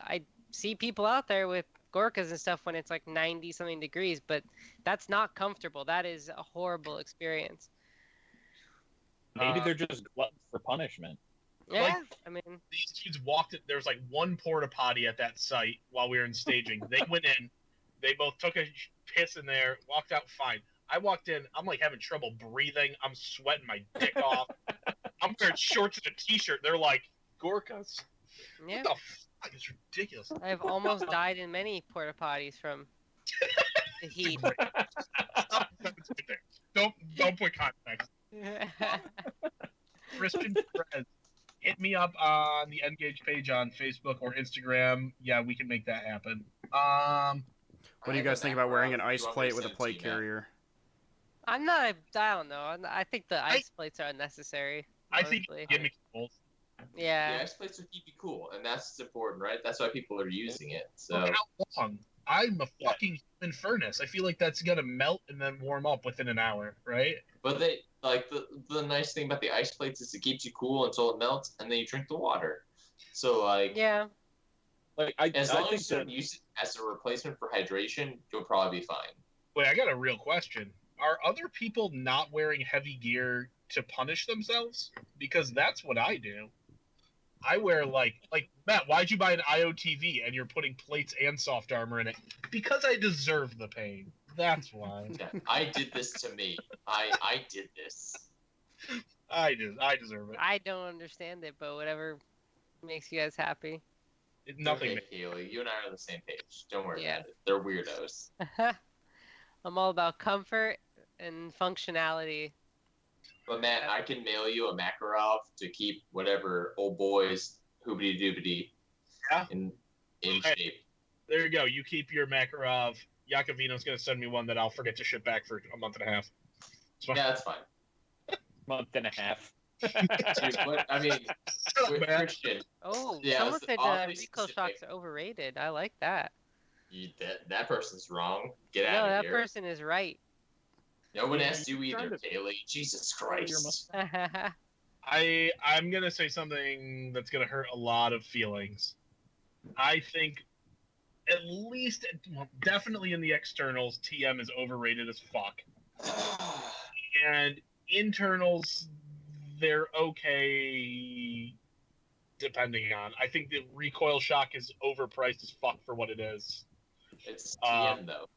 I see people out there with Gorkas and stuff when it's like 90 something degrees, but that's not comfortable. That is a horrible experience.
Maybe they're just gluttons for punishment.
Yeah, I mean,
these dudes walked it. There was like one porta potty at that site while we were in staging. They went in, they both took a piss in there, walked out fine. I walked in, I'm like having trouble breathing. I'm sweating my dick off. I'm wearing shorts and a t-shirt. They're like, Gorkas.
yeah.
What the fuck? It's ridiculous.
I've almost died in many porta potties from the heat.
Stop the sentence right there. Don't put context. Christian Perez, hit me up on the Engage page on Facebook or Instagram. Yeah, we can make that happen.
What do you guys think about wearing an ice plate with a plate carrier?
I don't know. I think the ice plates are unnecessary.
I think
Honestly.
gimmicks both.
The
Yeah.
ice plates would keep you cool, and that's important, right? That's why people are using it. So
Look how long? I'm a fucking human furnace. I feel like that's gonna melt and then warm up within an hour, right?
But they like the nice thing about the ice plates is it keeps you cool until it melts, and then you drink the water. So like,
Yeah.
Like
as
I
long
think
as you don't
that
use it as a replacement for hydration, you'll probably be fine.
Wait, I got a real question. Are other people not wearing heavy gear to punish themselves? Because that's what I do. I wear like Matt, why'd you buy an IOTV and you're putting plates and soft armor in it? Because I deserve the pain. That's why.
Yeah, I did this to me. I did this.
I deserve it.
I don't understand it, but whatever makes you guys happy.
Nothing.
Okay, Haley, you and I are on the same page. Don't worry
Yeah.
about it. They're weirdos.
I'm all about comfort and functionality.
But Matt, I can mail you a Makarov to keep whatever old boys hoobity doobity in
Hey.
shape.
There you go. You keep your Makarov. Yakovino's gonna send me one that I'll forget to ship back for a month and a half. It's fine.
Yeah, that's fine.
month and a half.
Dude, what, I mean, with
Man.
Christian,
Oh,
Yeah,
someone
it's
said
oddly
recoil
specific.
shocks are overrated. I like that.
that person's wrong. Get
No,
out of
that
here.
person is right.
No one
Yeah,
asked you
you're
either,
trying
Haley. Jesus
Your
Christ.
I'm gonna say something that's gonna hurt a lot of feelings. I think at least, well, definitely in the externals, TM is overrated as fuck. And internals, they're okay, depending on. I think the recoil shock is overpriced as fuck for what it is.
It's TM though.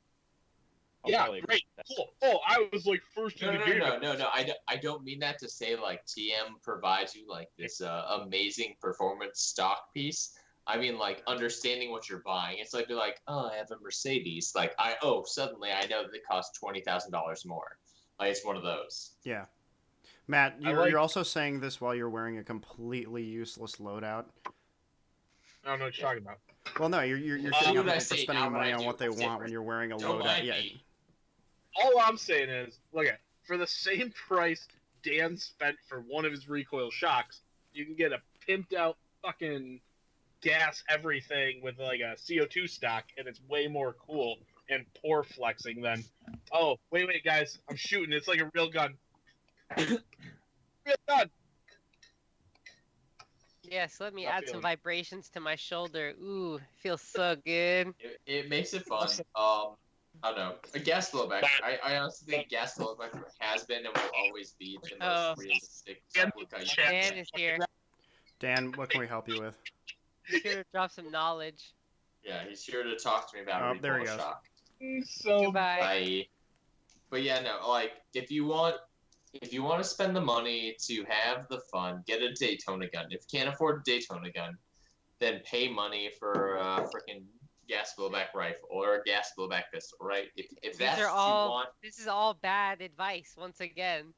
I'll
Yeah,
probably
great,
agree with that.
cool. Oh, I was like first
No,
in
no,
the game.
no. I don't mean that to say like TM provides you like this amazing performance stock piece. I mean like understanding what you're buying. It's like you're like, oh, I have a Mercedes. Like suddenly I know that it costs $20,000 more. Like it's one of those.
Yeah. Matt,
I like-
you're also saying this while you're wearing a completely useless loadout.
I don't know what you're talking about.
Well, no, you're
See
shitting on
what I
people for
say
spending
now,
money
what I
on
do
what they
is
want when
different.
you're wearing a
Don't
loadout.
mind
Yeah.
me.
All I'm saying is, look at for the same price Dan spent for one of his recoil shocks, you can get a pimped out fucking gas everything with like a CO2 stock, and it's way more cool and poor flexing than, oh wait guys, I'm shooting. It's like a real gun. Real gun.
Yes, let me
Not
add some
feeling
vibrations to my shoulder. Ooh, feels so good.
It makes it fun. I don't know. A gas blowback. I honestly think gas blowback has been and will always be the
Oh.
most realistic
Dan-
replica.
Dan is here.
Dan, what can we help you with?
Be sure to drop some knowledge.
Yeah, he's here to talk to me about
Oh, there he
recoil
goes.
shock.
So
Goodbye.
Bye. But yeah, no, like if you want to spend the money to have the fun, get a Daytona gun. If you can't afford a Daytona gun, then pay money for a freaking gas blowback rifle or a gas blowback pistol, right? If that's
These are
what
all.
you want.
This is all bad advice once again.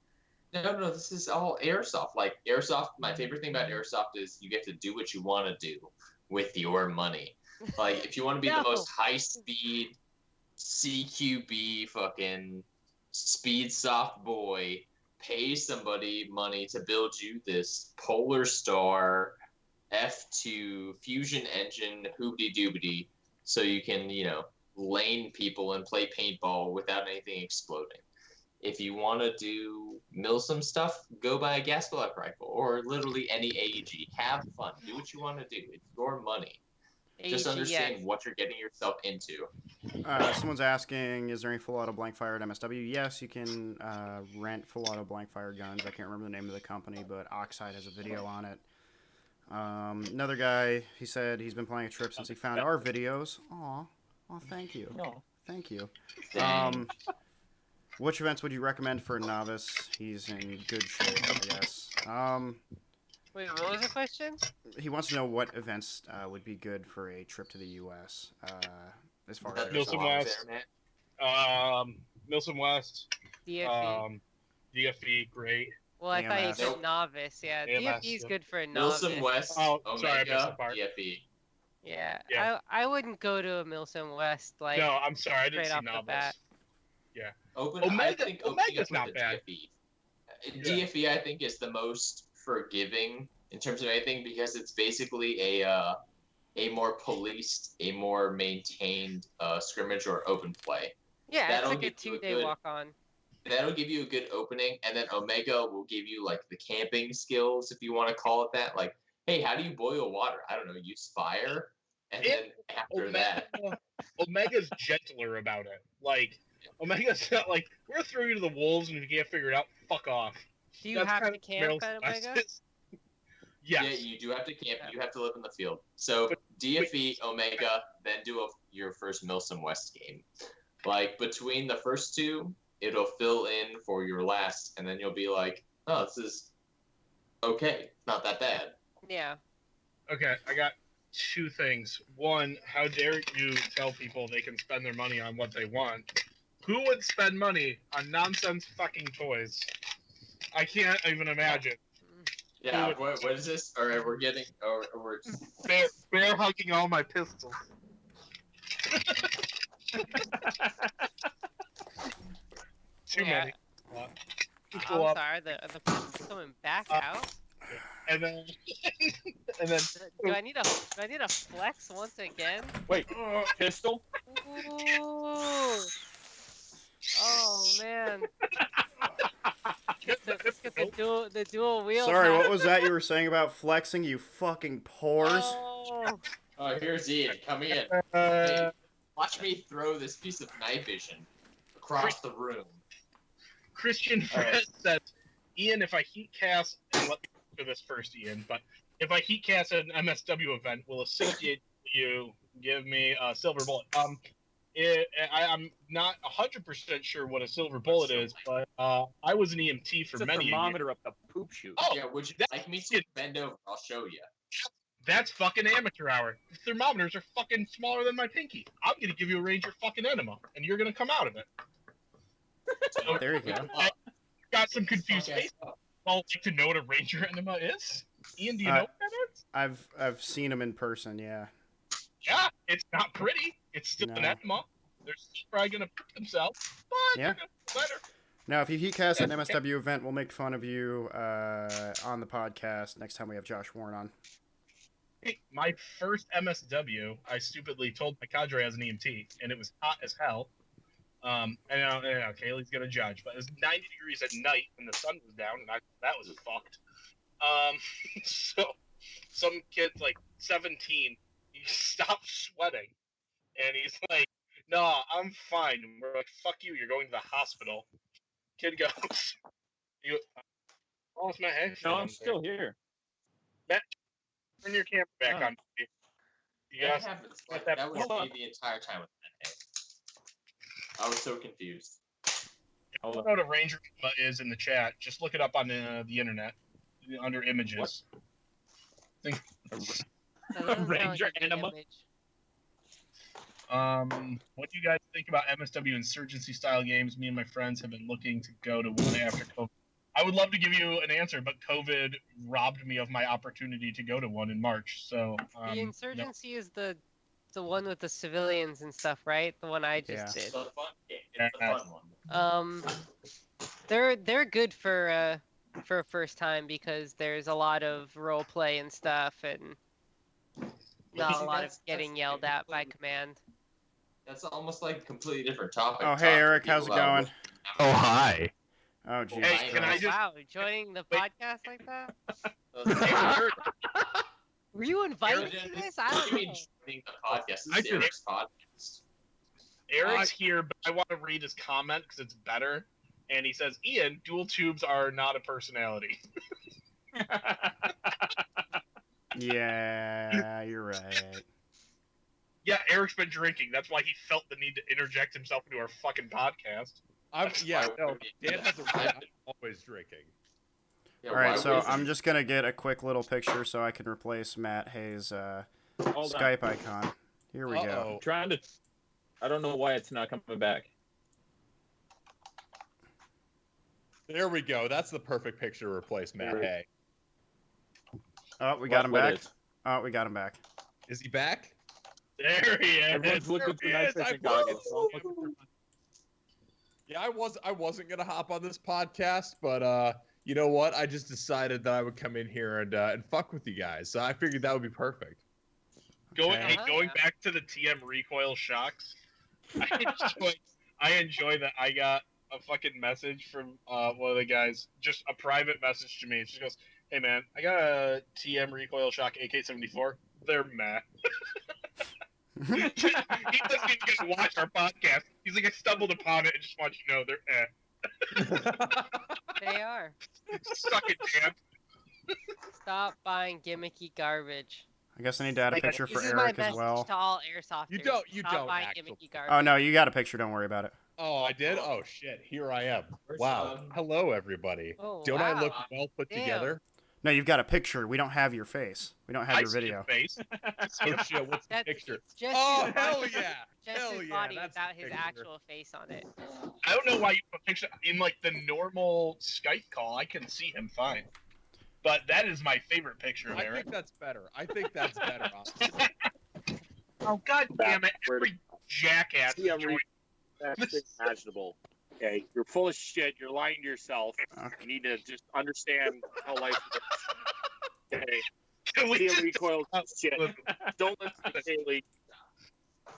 No, this is all airsoft. Like airsoft, my favorite thing about airsoft is you get to do what you want to do with your money. Like if you want to be the
No.
most high speed CQB fucking speed soft boy, pay somebody money to build you this Polar Star F2 fusion engine hoobity doobity so you can, lane people and play paintball without anything exploding. If you want to do MilSim stuff, go buy a gas block rifle or literally any AEG. Have fun. Do what you want to do. It's your money. Just understand what you're getting yourself into.
Someone's asking, is there any full auto blank fire at MSW? Yes, you can rent full auto blank fire guns. I can't remember the name of the company, but Oxide has a video on it. Another guy, he said he's been playing a trip since he found our videos. Aw, thank you. Thank you. Which events would you recommend for a novice? He's in good shape, I guess.
Wait, what was the question?
He wants to know what events would be good for a trip to the U.S. As far as
MilSim West. MilSim West.
DFE.
DFE, great.
Well, I thought you
AMS.
said novice. Yeah,
AMS,
DFE is
yeah.
good for a novice.
MilSim West,
Oh, sorry, I missed
Omega,
the part.
DFE.
Yeah,
Yeah.
I wouldn't go to a MilSim West like
No, I'm sorry, I didn't
straight
see
off the
novice.
bat.
Yeah.
I think
Omega's not bad.
DFE, I think, is the most forgiving in terms of anything because it's basically a more policed, a more maintained scrimmage or open play.
Yeah,
That'll
it's like a
give you a
2-day
good-
walk on.
That'll give you a good opening, and then Omega will give you like the camping skills, if you want to call it that. Like, hey, how do you boil water? I don't know, use fire, and then after that,
Omega's gentler about it. Like, Omega's not like, we're gonna throw you to the wolves, and if you can't figure it out, fuck off.
Do you
That's
have
kind
to
of
camp
Meryl's
at Omega?
West. Yes.
yeah, you do have to camp. You have to live in the field. So DFE, Omega, then do your first MilSim West game. Like between the first two, it'll fill in for your last, and then you'll be like, oh, this is okay. It's not that bad.
Yeah.
Okay, I got two things. One, how dare you tell people they can spend their money on what they want? Who would spend money on nonsense fucking toys? I can't even imagine.
Yeah, what is this? All right, we're
Bear hugging all my pistols. Too
Yeah.
many.
I'm sorry, the person's coming back out.
And then,
Do I need a flex once again?
Wait, pistol?
Ooh. Oh man. Let's get the dual wheel.
Sorry,
pack.
what was that you were saying about flexing, you fucking pores?
Oh, here's Ian coming in. Hey, watch me throw this piece of night vision across the room.
Christian Fred says, Ian, if I heat cast, and let me do this first, Ian, but if I heat cast at an MSW event, will associate you give me a silver bullet? I'm not 100% sure what a silver bullet is, but I was an EMT for
It's a
many years.
thermometer up the poop chute.
Oh,
Yeah, would you like me to bend over? I'll show you.
That's fucking amateur hour. The thermometers are fucking smaller than my pinky. I'm gonna give you a Ranger fucking enema, and you're gonna come out of it. So,
There you go.
got some confused face. I'd like to know what a Ranger enema is. Ian, do you know what that is?
I've seen them in person, yeah.
Yeah, it's not pretty. It's still an
No.
enema. They're still probably gonna poop themselves, but
Yeah.
they're gonna feel better.
Now, if you heat cast at an MSW event, we'll make fun of you on the podcast next time we have Josh Warren on.
Hey, my first MSW, I stupidly told my cadre as an EMT, and it was hot as hell. And Kaylee's gonna judge, but it was 90 degrees at night when the sun was down, and that was fucked. So some kid's like 17, he stopped sweating, and he's like, "Nah, I'm fine." And we're like, "Fuck you, you're going to the hospital." Kid goes, "You lost my head."
No, I'm still here.
Turn your camera back
Oh.
on. You
That
guys,
happens.
get
Like,
that
that was
hold on.
me the entire time with that head. I was so confused.
I don't know what a Ranger enema is in the chat. Just look it up on the internet under images.
That doesn't sound
Ranger
like a good
enema?
image.
What do you guys think about MSW insurgency style games? Me and my friends have been looking to go to one after COVID. I would love to give you an answer, but COVID robbed me of my opportunity to go to one in March. So
The insurgency is the one with the civilians and stuff, right? The one I just
Yeah.
It's
did.
a fun game. It's a fun one.
They're good for a first time because there's a lot of role play and stuff, and not a lot of getting yelled at by command.
That's almost like a completely different topic.
Oh, hey, Eric, how's it going?
Oh, hi.
Oh, Jesus
Hey, can I
Christ.
just-
Wow, joining the
Wait.
podcast like that?
Hey, Eric,
Were you invited to this? I don't
You mean
know.
joining the podcast? This
I
is
just-
Eric's podcast.
Eric's here, but I want to read his comment because it's better. And he says, Ian, dual tubes are not a personality.
Yeah, you're right.
Yeah, Eric's been drinking. That's why he felt the need to interject himself into our fucking podcast.
Yeah,
Why
no,
would he-
Dan has a right. I'm always drinking.
Yeah,
All right,
why
so
would
I'm
he?
just going to get a quick little picture so I can replace Matt Hayes'
Hold on.
Skype icon. Here we go.
Uh-oh.
Trying to. I don't know why it's not coming back.
There we go. That's the perfect picture to replace Matt
Right.
Hay.
Oh, we got him
What
back.
is?
Oh, we got him back.
Is he back?
There he is.
Everyone's looking for
There
nice
he is.
fishing goggles. so I'm looking for-
Yeah, I wasn't gonna hop on this podcast, but you know what? I just decided that I would come in here and fuck with you guys. So I figured that would be perfect.
Going,
Okay.
hey, going back to the TM recoil shocks, I enjoy that I got a fucking message from one of the guys, just a private message to me. It just goes, hey man, I got a TM recoil shock AK-74. They're meh. He doesn't even get to watch our podcast. He's like, I stumbled upon it and just want you to know they're
They are.
Suck it, Dan.
Stop buying gimmicky garbage.
I guess I need to add a picture for
This is my
Eric as
message
well.
to all airsofters.
You
Stop
don't
buying
actually.
gimmicky garbage.
Oh, no, you got a picture. Don't worry about it.
Oh, I did? Oh shit, here I am.
Where's,
Wow. Hello everybody.
Oh,
Don't
wow.
I look well put
Damn.
together?
No, you've got a picture. We don't have your face. We don't have
I
your
see
video.
face.
Oh shit, what's the
That's,
picture?
it's just
Oh
his
hell
body,
yeah!
just
Hell
his
yeah,
body
that's
without
the
his
picture.
actual face on it.
I don't know why you put a picture in like the normal Skype call. I can see him fine, but that is my favorite picture of
I
Eric.
think that's better. I think that's better. Honestly.
Oh god damn it!
Backward.
Every jackass.
See, I'm
joined-
best thing imaginable. Okay, you're full of shit. You're lying to yourself.
Okay.
You need to just understand how life works. Okay,
Can we
see
just-
recoil shit.
Listen,
Don't listen to Haley.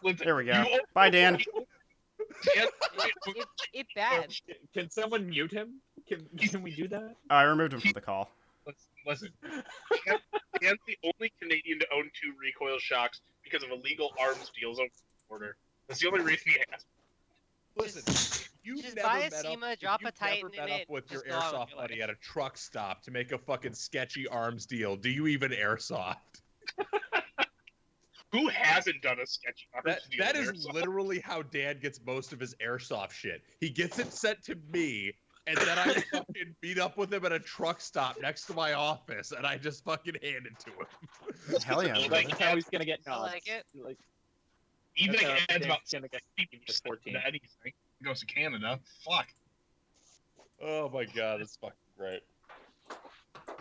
listen,
There we go.
you-
Bye, Dan.
It bad.
Can someone mute him? Can we do that?
Oh, I removed him from the call.
Listen, Dan's the only Canadian to own 2 recoil shocks because of illegal arms deals over the border. That's the only reason he has.
Listen, you
just
never
buy a
met
SEMA,
up,
drop
you
a Titan
never
in
met up
it,
with your
just go on with
airsoft
your
buddy
life.
at a truck stop to make a fucking sketchy arms deal. Do you even airsoft?
Who hasn't done a sketchy arms deal?
That
there?
is literally how Dan gets most of his airsoft shit. He gets it sent to me, and then I fucking meet up with him at a truck stop next to my office, and I just fucking hand it to him.
Hell yeah.
Like,
brother.
That's how he's gonna get
I
nods.
like it.
Like,
even
that's how
adds
Dan's
about
gonna get
50%
14.
to anything. He goes to Canada. Fuck.
Oh my god, that's fucking great.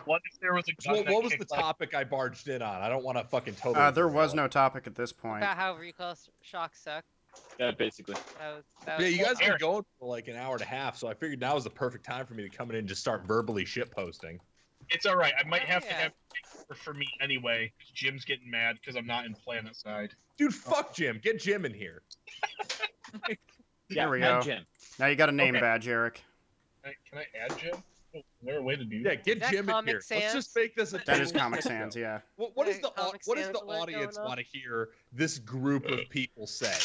What if there was a gun
What
that
was the
kicked, like,
topic I barged in on? I don't want to fucking totally.
There was
derail
no topic at this point.
About how recoil shocks suck.
Yeah, basically.
That
it. Yeah,
was
you guys been
Eric.
going for like an hour and a half, so I figured now was the perfect time for me to come in and just start verbally shit posting.
It's all right. I might have to
Yeah.
have for me anyway. Jim's getting mad because I'm not in planet side.
Dude, fuck Jim. Get Jim in here.
There we
Mad
go.
Jim.
Now you got a name
Okay.
badge, Eric.
Can I add Jim? Oh, is there a way to do
Yeah,
that?
get
that
Jim in
Comic
here. Let's just
Sans?
make this a
That is
totally
Comic
shit
Sans,
show.
yeah.
What does
Yeah,
the
Comic
what does
Sans
the
alert
audience
going on?
want to hear this group of people say?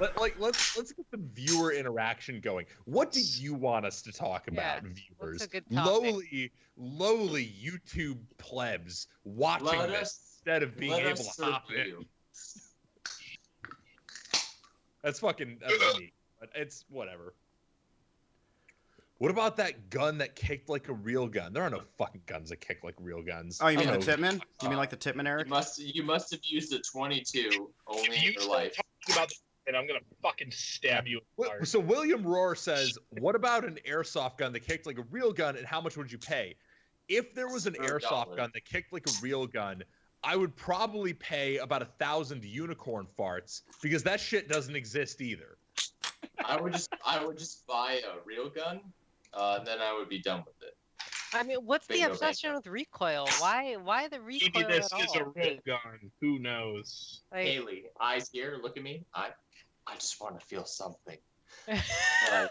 Let's get some viewer interaction going. What do you want us to talk about,
Yeah,
viewers?
what's a good topic?
Lowly YouTube plebs watching
Let
this
us-
instead of being
Let
able
us
to hop
serve
in.
you.
That's me. But it's whatever. What about that gun that kicked like a real gun? There are no fucking guns that kick like real guns.
Oh, you mean
I
the
don't know.
Tipman? You mean like the Tipman,
You
Eric?
must have used a 22 only
If
in
you
your
start
life.
talking about this, and I'm gonna fucking stab you. in the heart.
So William Rohr says, "What about an airsoft gun that kicked like a real gun, and how much would you pay?" If there was an airsoft
$0.
gun that kicked like a real gun, I would probably pay about 1,000 unicorn farts because that shit doesn't exist either.
I would just buy a real gun then I would be done with it.
I mean, what's the
Bingo,
obsession with recoil? Why the
Maybe
recoil
this
at
is a
all?
real gun. Who knows?
Like,
Haley, eyes here, look at me. I just want to feel something. Like,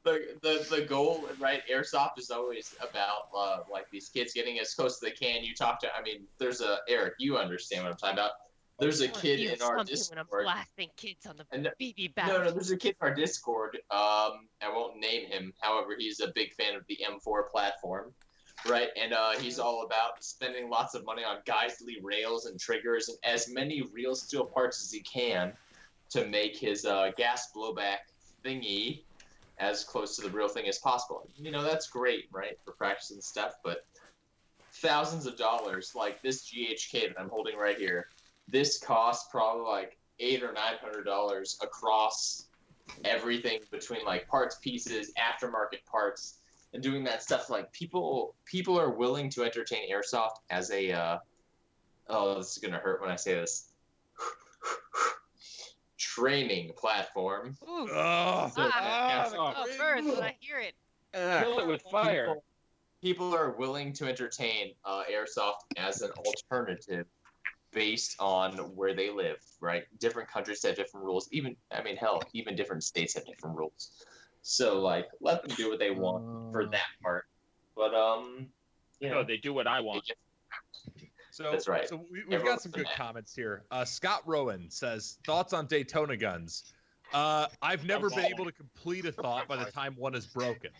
the goal, right? Airsoft is always about like these kids getting as close as they can. You talk to, I mean, there's a Eric. You understand what I'm talking about. There's a
I wanna
kid
feel
in our
something when I'm
Discord.
blasting kids on the
And
BB
no,
battle.
there's a kid in our Discord. I won't name him. However, he's a big fan of the M4 platform, right? And he's all about spending lots of money on Geissele rails and triggers and as many real steel parts as he can to make his gas blowback thingy as close to the real thing as possible. You know, that's great, right, for practice and stuff, but thousands of dollars, like this GHK that I'm holding right here, this costs probably like $800 or $900 across everything between like parts, pieces, aftermarket parts, and doing that stuff. Like people are willing to entertain airsoft as a oh, this is gonna hurt when I say this, training platform.
Ooh.
Ugh.
It burns when I hear it.
Kill it with fire.
People are willing to entertain airsoft as an alternative based on where they live, right? Different countries have different rules. Even, I mean, hell, even different states have different rules. So, like, let them do what they want for that part. But, you know,
No, they do what I want.
So
That's right.
So we've
Everyone
got some
wants
good
that.
comments here. Scott Rowan says, thoughts on Daytona guns? I've never been able to complete a thought by the time one is broken.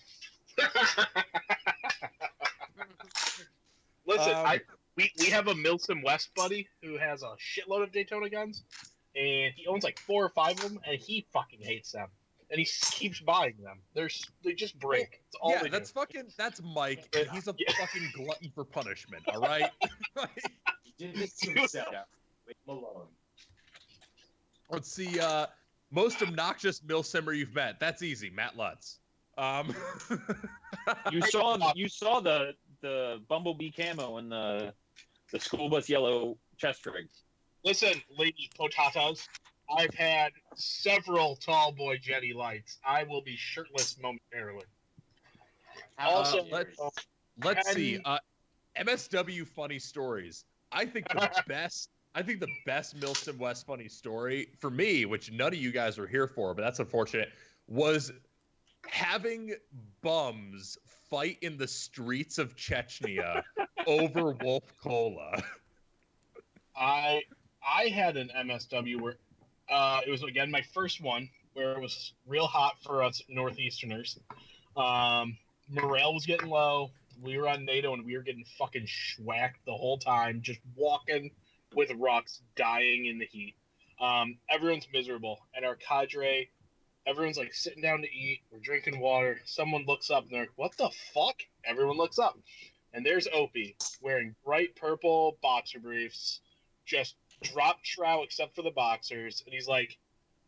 Listen, we have a Milsim West buddy who has a shitload of Daytona guns, and he owns like 4 or 5 of them, and he fucking hates them, and he keeps buying them. They just break. That's all
Yeah,
they
that's
do.
that's Mike, and he's a
Yeah.
fucking glutton for punishment, all right?
He did this to himself. Leave him alone.
Let's see, most obnoxious milsimmer you've met. That's easy, Matt Lutz.
You saw the Bumblebee camo and the school bus yellow chest rigs.
Listen, lady potatas, I've had several tall boy Jetty lights. I will be shirtless momentarily. Also,
let's see. MSW funny stories. I think the best MilSim West funny story for me, which none of you guys were here for, but that's unfortunate, was having bums fight in the streets of Chechnya over Wolf Cola.
I had an MSW where it was again my first one where it was real hot for us northeasterners. Morale was getting low. We were on NATO and we were getting fucking schwacked the whole time, just walking with rucks, dying in the heat. Everyone's miserable, and our cadre, everyone's like sitting down to eat. We're drinking water. Someone looks up and they're like, "What the fuck?" Everyone looks up, and there's Opie wearing bright purple boxer briefs, just drop trow except for the boxers, and he's like,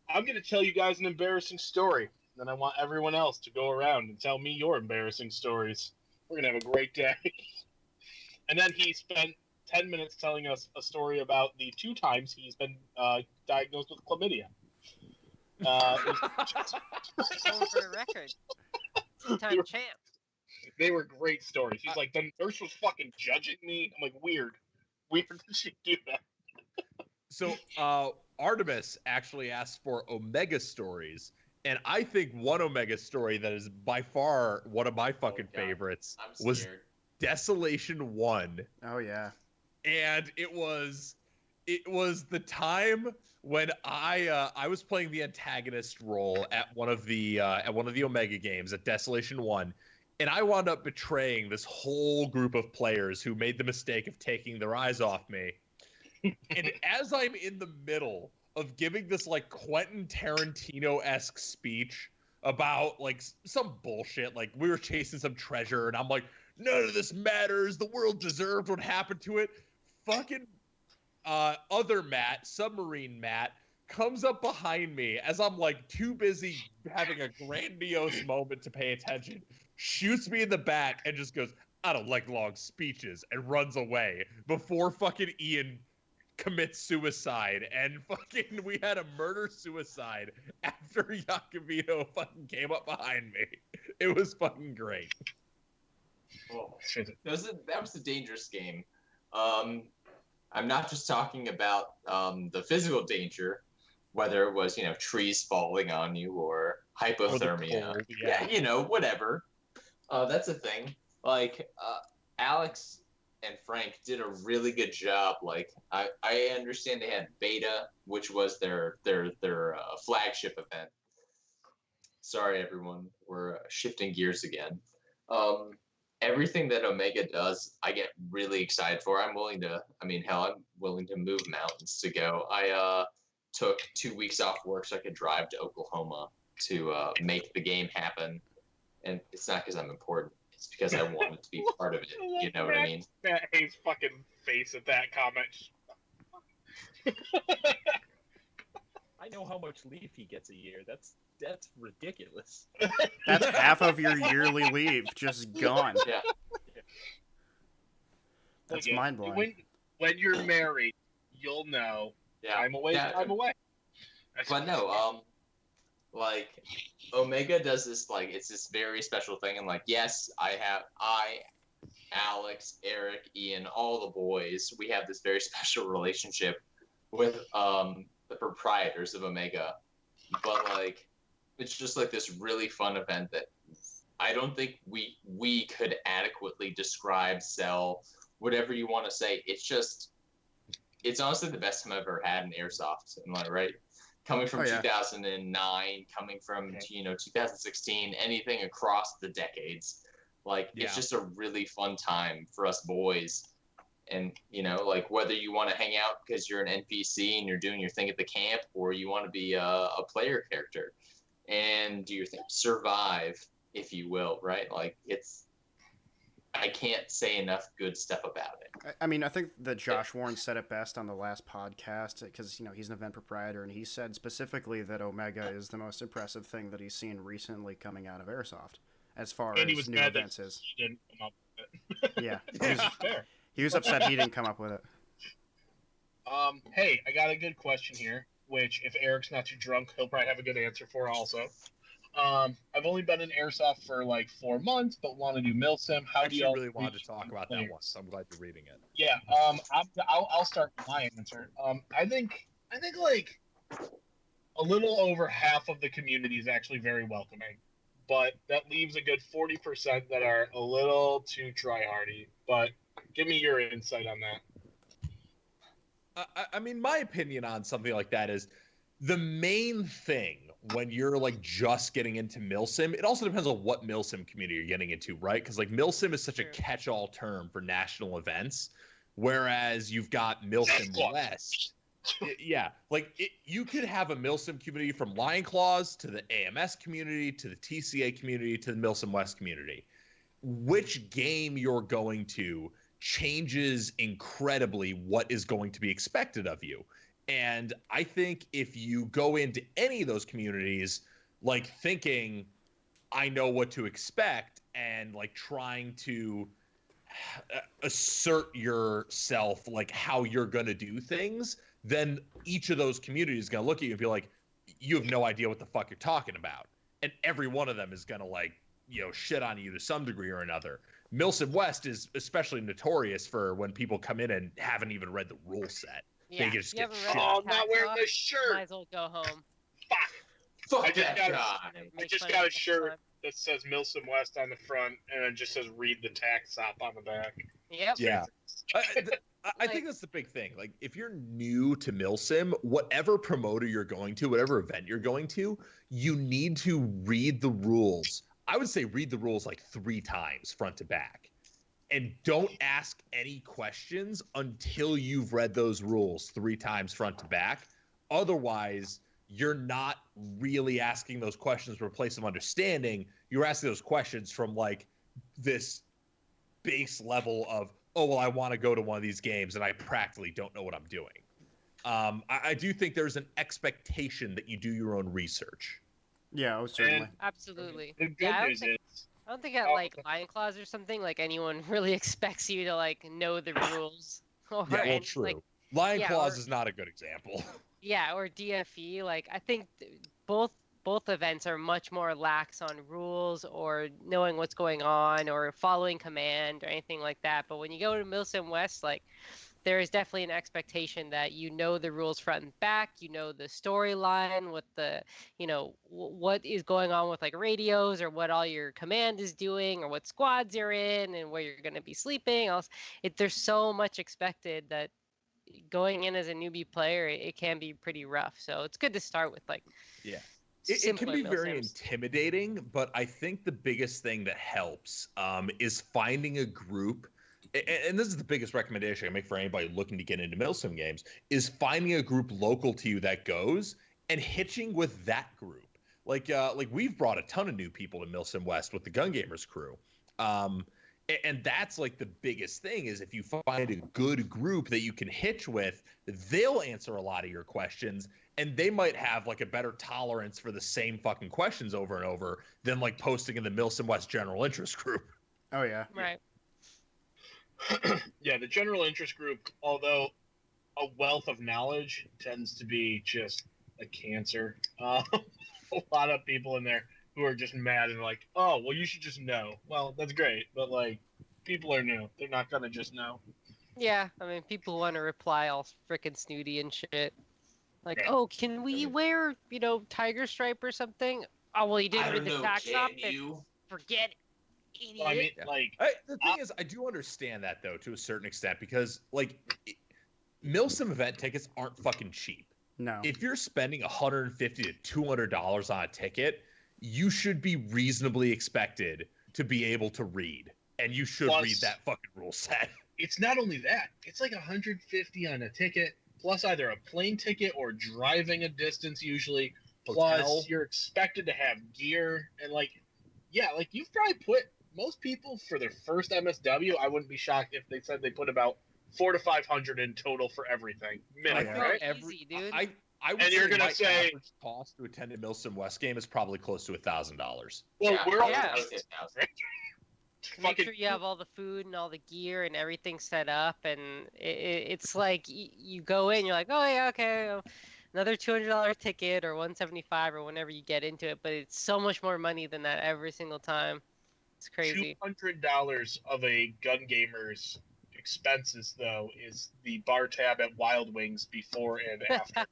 "I'm gonna tell you guys an embarrassing story. Then I want everyone else to go around and tell me your embarrassing stories. We're gonna have a great day." And then he spent 10 minutes telling us a story about the 2 times he's been diagnosed with chlamydia.
Going for a record. 2-time champ.
They were great stories. He's like, the nurse was fucking judging me. I'm like, weird. Weird that she do that.
So Artemis actually asked for Omega stories, and I think one Omega story that is by far one of my fucking favorites was Desolation 1.
Oh yeah.
And it was the time when I was playing the antagonist role at one of the Omega games at Desolation 1, and I wound up betraying this whole group of players who made the mistake of taking their eyes off me. And as I'm in the middle of giving this like Quentin Tarantino-esque speech about like some bullshit, like we were chasing some treasure, and I'm like, none of this matters. The world deserved what happened to it. Fucking other Matt, Submarine Matt, comes up behind me as I'm like too busy having a grandiose moment to pay attention, shoots me in the back, and just goes, "I don't like long speeches," and runs away before fucking Ian commits suicide, and fucking we had a murder-suicide after Yakubino fucking came up behind me. It was fucking great.
Oh, that was a dangerous game. I'm not just talking about the physical danger, whether it was, trees falling on you or hypothermia.
Or the cold, yeah.
Whatever. That's a thing. Like, Alex and Frank did a really good job. Like, I understand they had Beta, which was their flagship event. Sorry, everyone. We're shifting gears again. Everything that Omega does, I get really excited for. I'm willing to move mountains to go. I took 2 weeks off work so I could drive to Oklahoma to make the game happen. And it's not because I'm important. It's because I wanted to be part of it. You know what I mean?
Matt Hayes' fucking face at that comment.
I know how much leave he gets a year. That's ridiculous.
That's half of your yearly leave just gone.
Yeah.
That's mind-blowing.
When you're married, you'll know.
Yeah.
I'm away.
Yeah.
I'm away.
But no, like Omega does this, like, it's this very special thing, and like, yes, Alex, Eric, Ian, all the boys, we have this very special relationship with the proprietors of Omega. But like, it's just like this really fun event that I don't think we could adequately describe, sell, whatever you want to say. It's honestly the best time I've ever had in Airsoft. Am I right? Coming from 2009, coming from 2016, anything across the decades, like it's just a really fun time for us boys. And like, whether you want to hang out because you're an NPC and you're doing your thing at the camp, or you want to be a player character and do your thing, survive, if you will, right? Like, I can't say enough good stuff about it.
I mean, I think that Josh Warren said it best on the last podcast, because he's an event proprietor, and he said specifically that Omega is the most impressive thing that he's seen recently coming out of Airsoft, as far as new events is.
He didn't come up with it.
Yeah, he was upset he didn't come up with it.
Hey, I got a good question here, which if Eric's not too drunk, he'll probably have a good answer for also. I've only been in Airsoft for like 4 months, but want to do MilSim. How do you
really wanted to talk about that once? I'm glad you're reading it.
Yeah. I'll start with my answer. I think like a little over half of the community is actually very welcoming, but that leaves a good 40% that are a little too try-hardy. But give me your insight on that.
I mean, my opinion on something like that is the main thing when you're like just getting into MilSim. It also depends on what MilSim community you're getting into, right? Because like MilSim is such a catch-all term for national events, whereas you've got MilSim West. Yeah, like you could have a MilSim community from Lion Claws to the AMS community to the TCA community to the MilSim West community. Which game you're going to changes incredibly what is going to be expected of you. And I think if you go into any of those communities, like thinking, I know what to expect, and like trying to assert yourself, like how you're going to do things, then each of those communities is going to look at you and be like, you have no idea what the fuck you're talking about. And every one of them is going to like, shit on you to some degree or another. MilSim West is especially notorious for when people come in and haven't even read the rule set.
Yeah,
they just
you
get
haven't
shit.
read
Oh,
the
I'm not
tax
wearing
law,
this shirt.
Might as well go home.
Fuck
I just
that
got
guy.
I just got a shirt that says MilSim West on the front, and it just says "Read the tax op" on the back.
Yep.
Yeah. I think that's the big thing. Like, if you're new to MilSim, whatever promoter you're going to, whatever event you're going to, you need to read the rules. I would say read the rules like 3 times front to back. And don't ask any questions until you've read those rules 3 times front to back. Otherwise, you're not really asking those questions from a place of understanding. You're asking those questions from like this base level of, oh, well, I want to go to one of these games and I practically don't know what I'm doing. I do think there's an expectation that you do your own research.
Yeah, certainly.
Absolutely.
The good
Yeah,
news is,
I don't think at like Lion Claws or something, like anyone really expects you to like know the rules. Or
Yeah, well,
any,
true.
Like,
Lion
Yeah,
Claws
or-
is not a good example.
Yeah, or DFE. Like I think both events are much more lax on rules or knowing what's going on or following command or anything like that. But when you go to MilSim West, like there is definitely an expectation that you know the rules front and back, you know the storyline, what the, what is going on with like radios or what all your command is doing or what squads you're in and where you're going to be sleeping. There's so much expected that going in as a newbie player, it can be pretty rough. So it's good to start with like
Yeah. It can
simpler
be very
MilSims.
intimidating, but I think the biggest thing that helps is finding a group. And this is the biggest recommendation I make for anybody looking to get into MilSim games, is finding a group local to you that goes and hitching with that group. Like we've brought a ton of new people to MilSim West with the Gun Gamers crew. And that's like the biggest thing is if you find a good group that you can hitch with, they'll answer a lot of your questions and they might have like a better tolerance for the same fucking questions over and over than like posting in the MilSim West general interest group.
Oh yeah.
Right.
Yeah, the general interest group, although a wealth of knowledge, tends to be just a cancer. A lot of people in there who are just mad and like, oh, well, you should just know. Well, that's great, but like, people are new. They're not gonna just know.
Yeah, I mean, people want to reply all freaking snooty and shit. Like,
Yeah.
oh, can we wear, tiger stripe or something? Oh, well, you
I
didn't read
don't
the
know,
tax
can
op, then
you?
forget it, idiot.
Well, I mean,
Yeah.
like,
The thing is, I do understand that though to a certain extent because like MilSim event tickets aren't fucking cheap.
No.
If you're spending $150 to $200 on a ticket, you should be reasonably expected to be able to read, and you should
Plus-
read that fucking rule set.
it's not only that; it's like $150 on a ticket, plus either a plane ticket or driving a distance usually. Plus,
Hotel.
you're expected to have gear and like, yeah, like you've probably put most people for their first MSW. I wouldn't be shocked if they said they put about $400 to $500 in total for everything. Minimum,
yeah.
Oh,
right?
easy, dude.
I would
And you're
say
gonna
my
say-
average cost to attend a MilSim West game is probably close to $1,000.
Well,
Yeah,
we're all
Yeah.
I would say 1,000.
To make sure you have all the food and all the gear and everything set up, and it's like you go in, you're like, oh yeah, okay, another $200 ticket or $175 or whenever you get into it, but it's so much more money than that every single time. It's crazy.
$200 of a Gun Gamer's expenses, though, is the bar tab at Wild Wings before and after.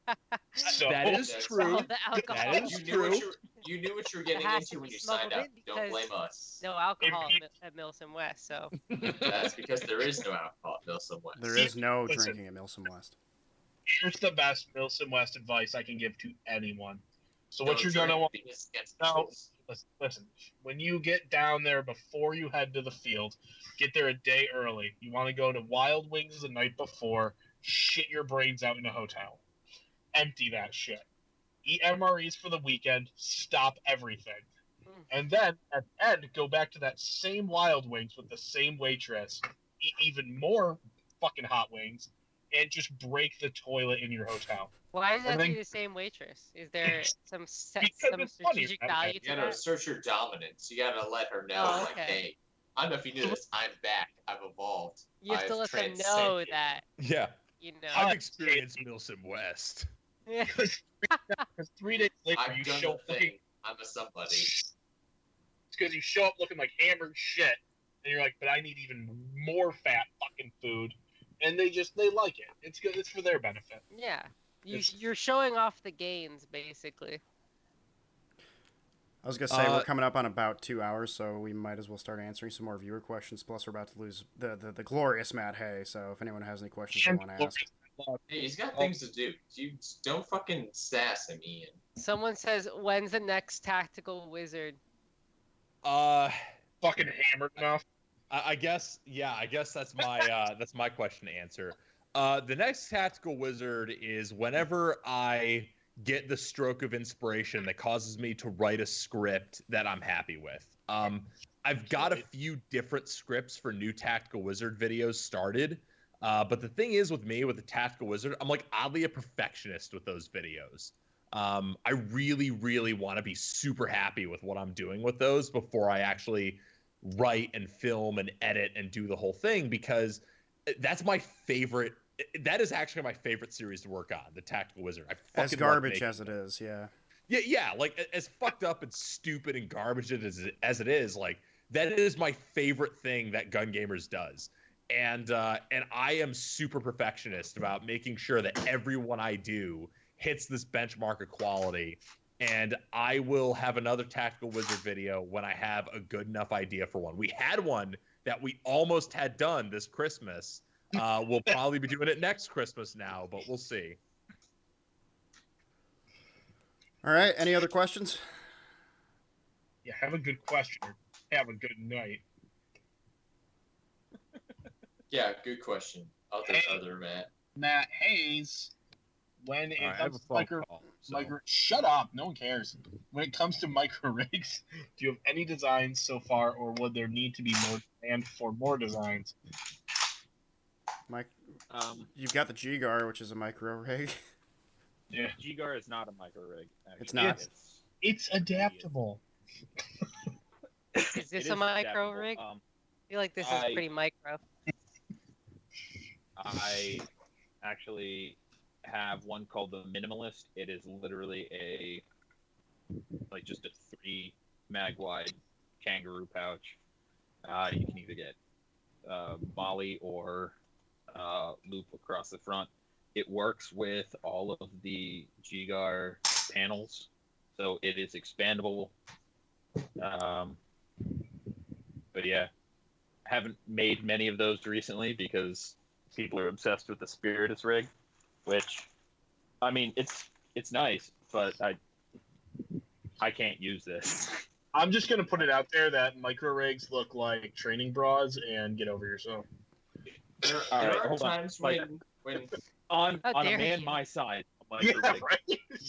So
That is
That's
true.
All the alcohol.
That is true.
You knew what you were getting
has to
into when
be
you signed
smuggled
up.
in
Don't
because-
blame us.
No alcohol at MilSim West, so
That's because there is no alcohol at MilSim West.
There is no
Listen.
drinking at MilSim West.
here's the best MilSim West advice I can give to anyone. So what
Don't
you're gonna
drink
want?
because it's against the
No.
rules.
Listen, when you get down there before you head to the field, get there a day early. You want to go to Wild Wings the night before, shit your brains out in a hotel. Empty that shit. Eat MREs for the weekend, stop everything. And then at the end, go back to that same Wild Wings with the same waitress, eat even more fucking hot wings, and just break the toilet in your hotel.
why does that
And
be
then-
the same waitress? Is there some
Because
some
it's funny,
strategic
right?
value
You
to
gotta
that?
assert your dominance. You gotta let her know,
Oh,
like,
okay.
hey, I don't know if you knew this. I'm back. I've evolved.
You have to
I've
let them know
transcended."
that,
Yeah,
know.
I've experienced MilSim West.
Yeah.
Because 3 days later,
I've
you
done
show up
the
looking.
thing. I'm a somebody.
It's because you show up looking like hammered shit, and you're like, but I need even more fat fucking food, and they like it. It's good. It's for their benefit.
Yeah.
It's-
You're showing off the gains, basically.
I was gonna say we're coming up on about 2 hours, so we might as well start answering some more viewer questions. Plus, we're about to lose the glorious Matt Hay. So if anyone has any questions they want to ask,
Hey, he's got things to do. You don't fucking sass him, Ian.
Someone says, when's the next tactical wizard?
Fucking hammered enough.
I guess that's my question to answer. The next tactical wizard is whenever I get the stroke of inspiration that causes me to write a script that I'm happy with. I've got a few different scripts for new tactical wizard videos started. But the thing is with me, with the tactical wizard, I'm like oddly a perfectionist with those videos. I really, really want to be super happy with what I'm doing with those before I actually write and film and edit and do the whole thing, because that's my favorite. that is actually my favorite series to work on, the Tactical Wizard. I fucking
As
love
garbage
making
as it is, yeah.
Yeah, like as fucked up and stupid and garbage as it is, like that is my favorite thing that Gun Gamers does. And I am super perfectionist about making sure that everyone I do hits this benchmark of quality. And I will have another Tactical Wizard video when I have a good enough idea for one. We had one that we almost had done this Christmas. We'll probably be doing it next Christmas now, but we'll see.
All right. Any other questions?
Yeah, have a good question. Or have a good night.
Yeah, good question. Other Matt.
Matt Hayes, when it
All right, I have a
comes to
phone call. So.
shut up, no one cares. When it comes to micro rigs, do you have any designs so far, or would there need to be more demand for more designs?
Mike, you've got the G-Gar, which is a micro rig.
Yeah,
G-Gar is not a micro rig. Actually.
It's not.
it's adaptable.
Is this a micro rig? I feel like this is pretty micro.
I actually have one called the Minimalist. It is literally just a 3 mag wide kangaroo pouch. You can either get Molly or loop across the front. It works with all of the G-Gar panels, so it is expandable. But yeah, haven't made many of those recently because people are obsessed with the Spiritus rig, which, I mean, it's nice, but I can't use this.
I'm just gonna put it out there that micro rigs look like training bras, and get over yourself.
There are
hold on.
times
Like,
when
on
How
a
dare
man
you.
my size, a
Yeah,
micro rig
right.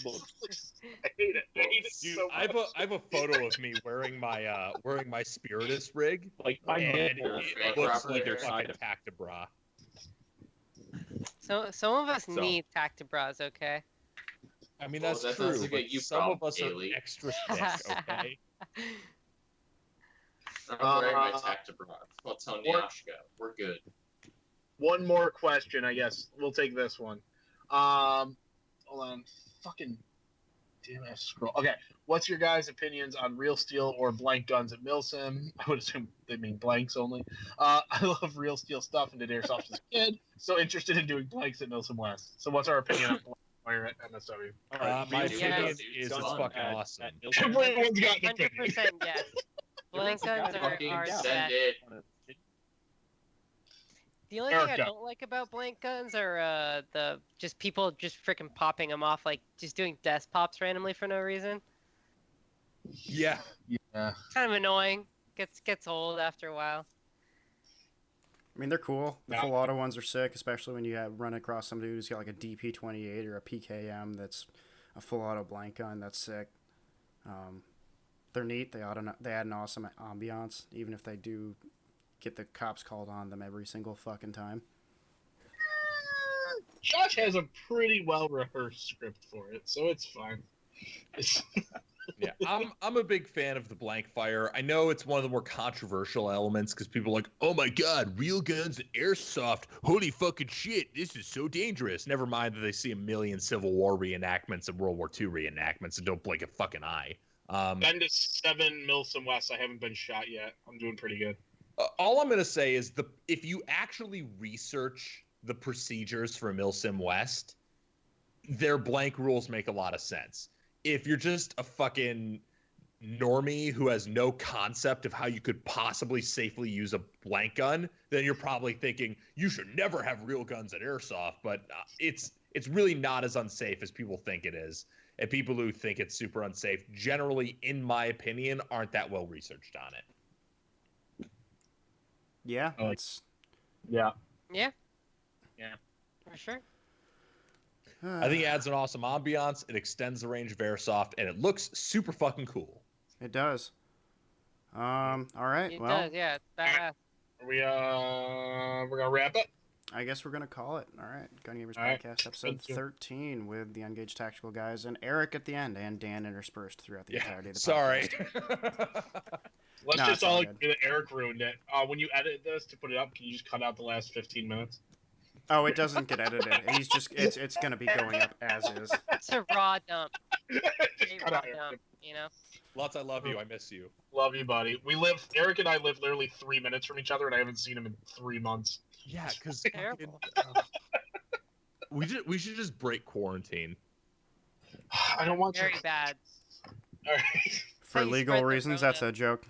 looks
I hate it. I hate it
Dude,
so
I
much.
have a photo of me wearing my Spiritus rig,
like my
and
nipples
it
are
looks
proper
like a
either
hair.
fucking
side of
Tactibra.
So some of us
So-
need Tactibras, okay?
I mean,
Well,
that's
that
true,
sounds like a
but
you
some of
problem,
us are
Haley.
extra thick, okay?
I'm wearing my Tactibra. Well, Tonyashka. We're good.
One more question, I guess. We'll take this one. Hold on. Fucking damn, I scroll. Okay. What's your guys' opinions on real steel or blank guns at MilSim? I would assume they mean blanks only. I love real steel stuff and did Airsoft as a kid, so interested in doing blanks at MilSim West. So what's our opinion on blank fire at MSW?
My
Real
opinion
steel
is
is
it's
fun.
fucking awesome.
Everyone's got an opinion.
100% yes. Blank guns are
Fucking
the
send
best.
it.
The only thing I
Erica.
don't like about blank guns are the just people just freaking popping them off, like just doing death pops randomly for no reason.
Yeah.
Yeah.
Kind of annoying. Gets old after a while.
I mean, they're cool. The
Yeah.
full auto ones are sick, especially when you run across some dude who's got like a DP28 or a PKM that's a full auto blank gun. That's sick. They're neat. They add an awesome ambiance, even if they do get the cops called on them every single fucking time.
Josh has a pretty well rehearsed script for it, so it's fine.
Yeah, I'm a big fan of the blank fire. I know it's one of the more controversial elements because people are like, oh my god, real guns and airsoft, holy fucking shit, this is so dangerous. Never mind that they see a million Civil War reenactments and World War II reenactments and don't blink a fucking eye.
Been to 7 MilSim West. I haven't been shot yet. I'm doing pretty good.
All I'm gonna say is if you actually research the procedures for MilSim West, their blank rules make a lot of sense. If you're just a fucking normie who has no concept of how you could possibly safely use a blank gun, then you're probably thinking you should never have real guns at Airsoft. But it's really not as unsafe as people think it is. And people who think it's super unsafe, generally, in my opinion, aren't that well researched on it.
Yeah,
Oh,
that's.
Yeah.
Yeah.
Yeah.
For sure.
I think it adds an awesome ambiance. It extends the range of Airsoft, and it looks super fucking cool.
It does. All right.
It
Well,
does, yeah. It's badass.
Are we we're gonna wrap it.
I guess we're gonna call it. All right, Gun Gamers
All right.
Podcast, episode
Thank you.
13, with the Ungaged Tactical guys and Eric at the end, and Dan interspersed throughout the entirety of the
Sorry.
podcast.
Let's
No,
just
it's all
all
good.
agree that Eric ruined it. When you edit this to put it up, can you just cut out the last 15 minutes?
Oh, it doesn't get edited. He's just it's gonna be going up as is.
It's a raw dump.
Just
Straight
cut
raw
out
dump, you know?
Lutz, I love you. I miss you.
Love you, buddy. Eric and I live literally 3 minutes from each other, and I haven't seen him in 3 months.
Yeah, because
Terrible.
we should just break quarantine.
I don't want
Very
to.
bad.
All right.
For
How you
legal
spread the
reasons, that's a joke.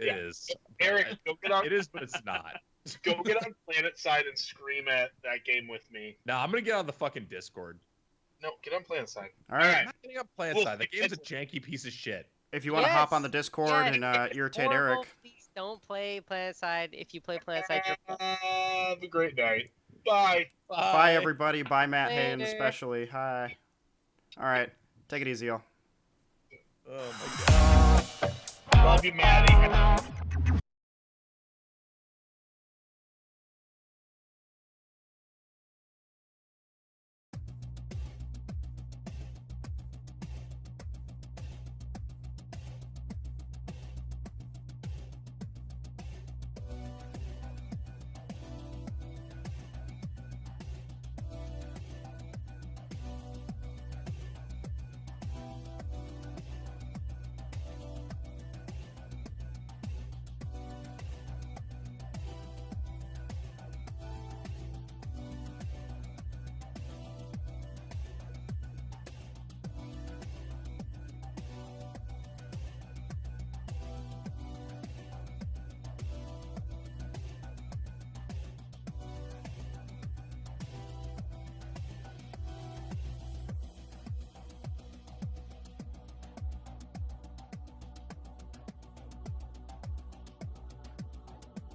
It
Yeah.
is.
Eric,
but
go get on.
it is, but it's not.
Go get on Planet Side and scream at that game with me.
Now I'm gonna get on the fucking Discord.
No, get on Planet Side.
All right.
I'm not getting up Planet
Well,
Side. The game's a janky piece of shit.
If you want to hop on the
Yes.
Discord
Yeah,
and
it's
irritate
horrible.
Eric,
Please don't play PlanetSide. If you play PlanetSide, you're
Have a great night. Bye.
bye everybody. Bye Matt Haynes
Later.
especially. Hi. All right. Take it easy, y'all.
Oh my god.
Love you, Maddie.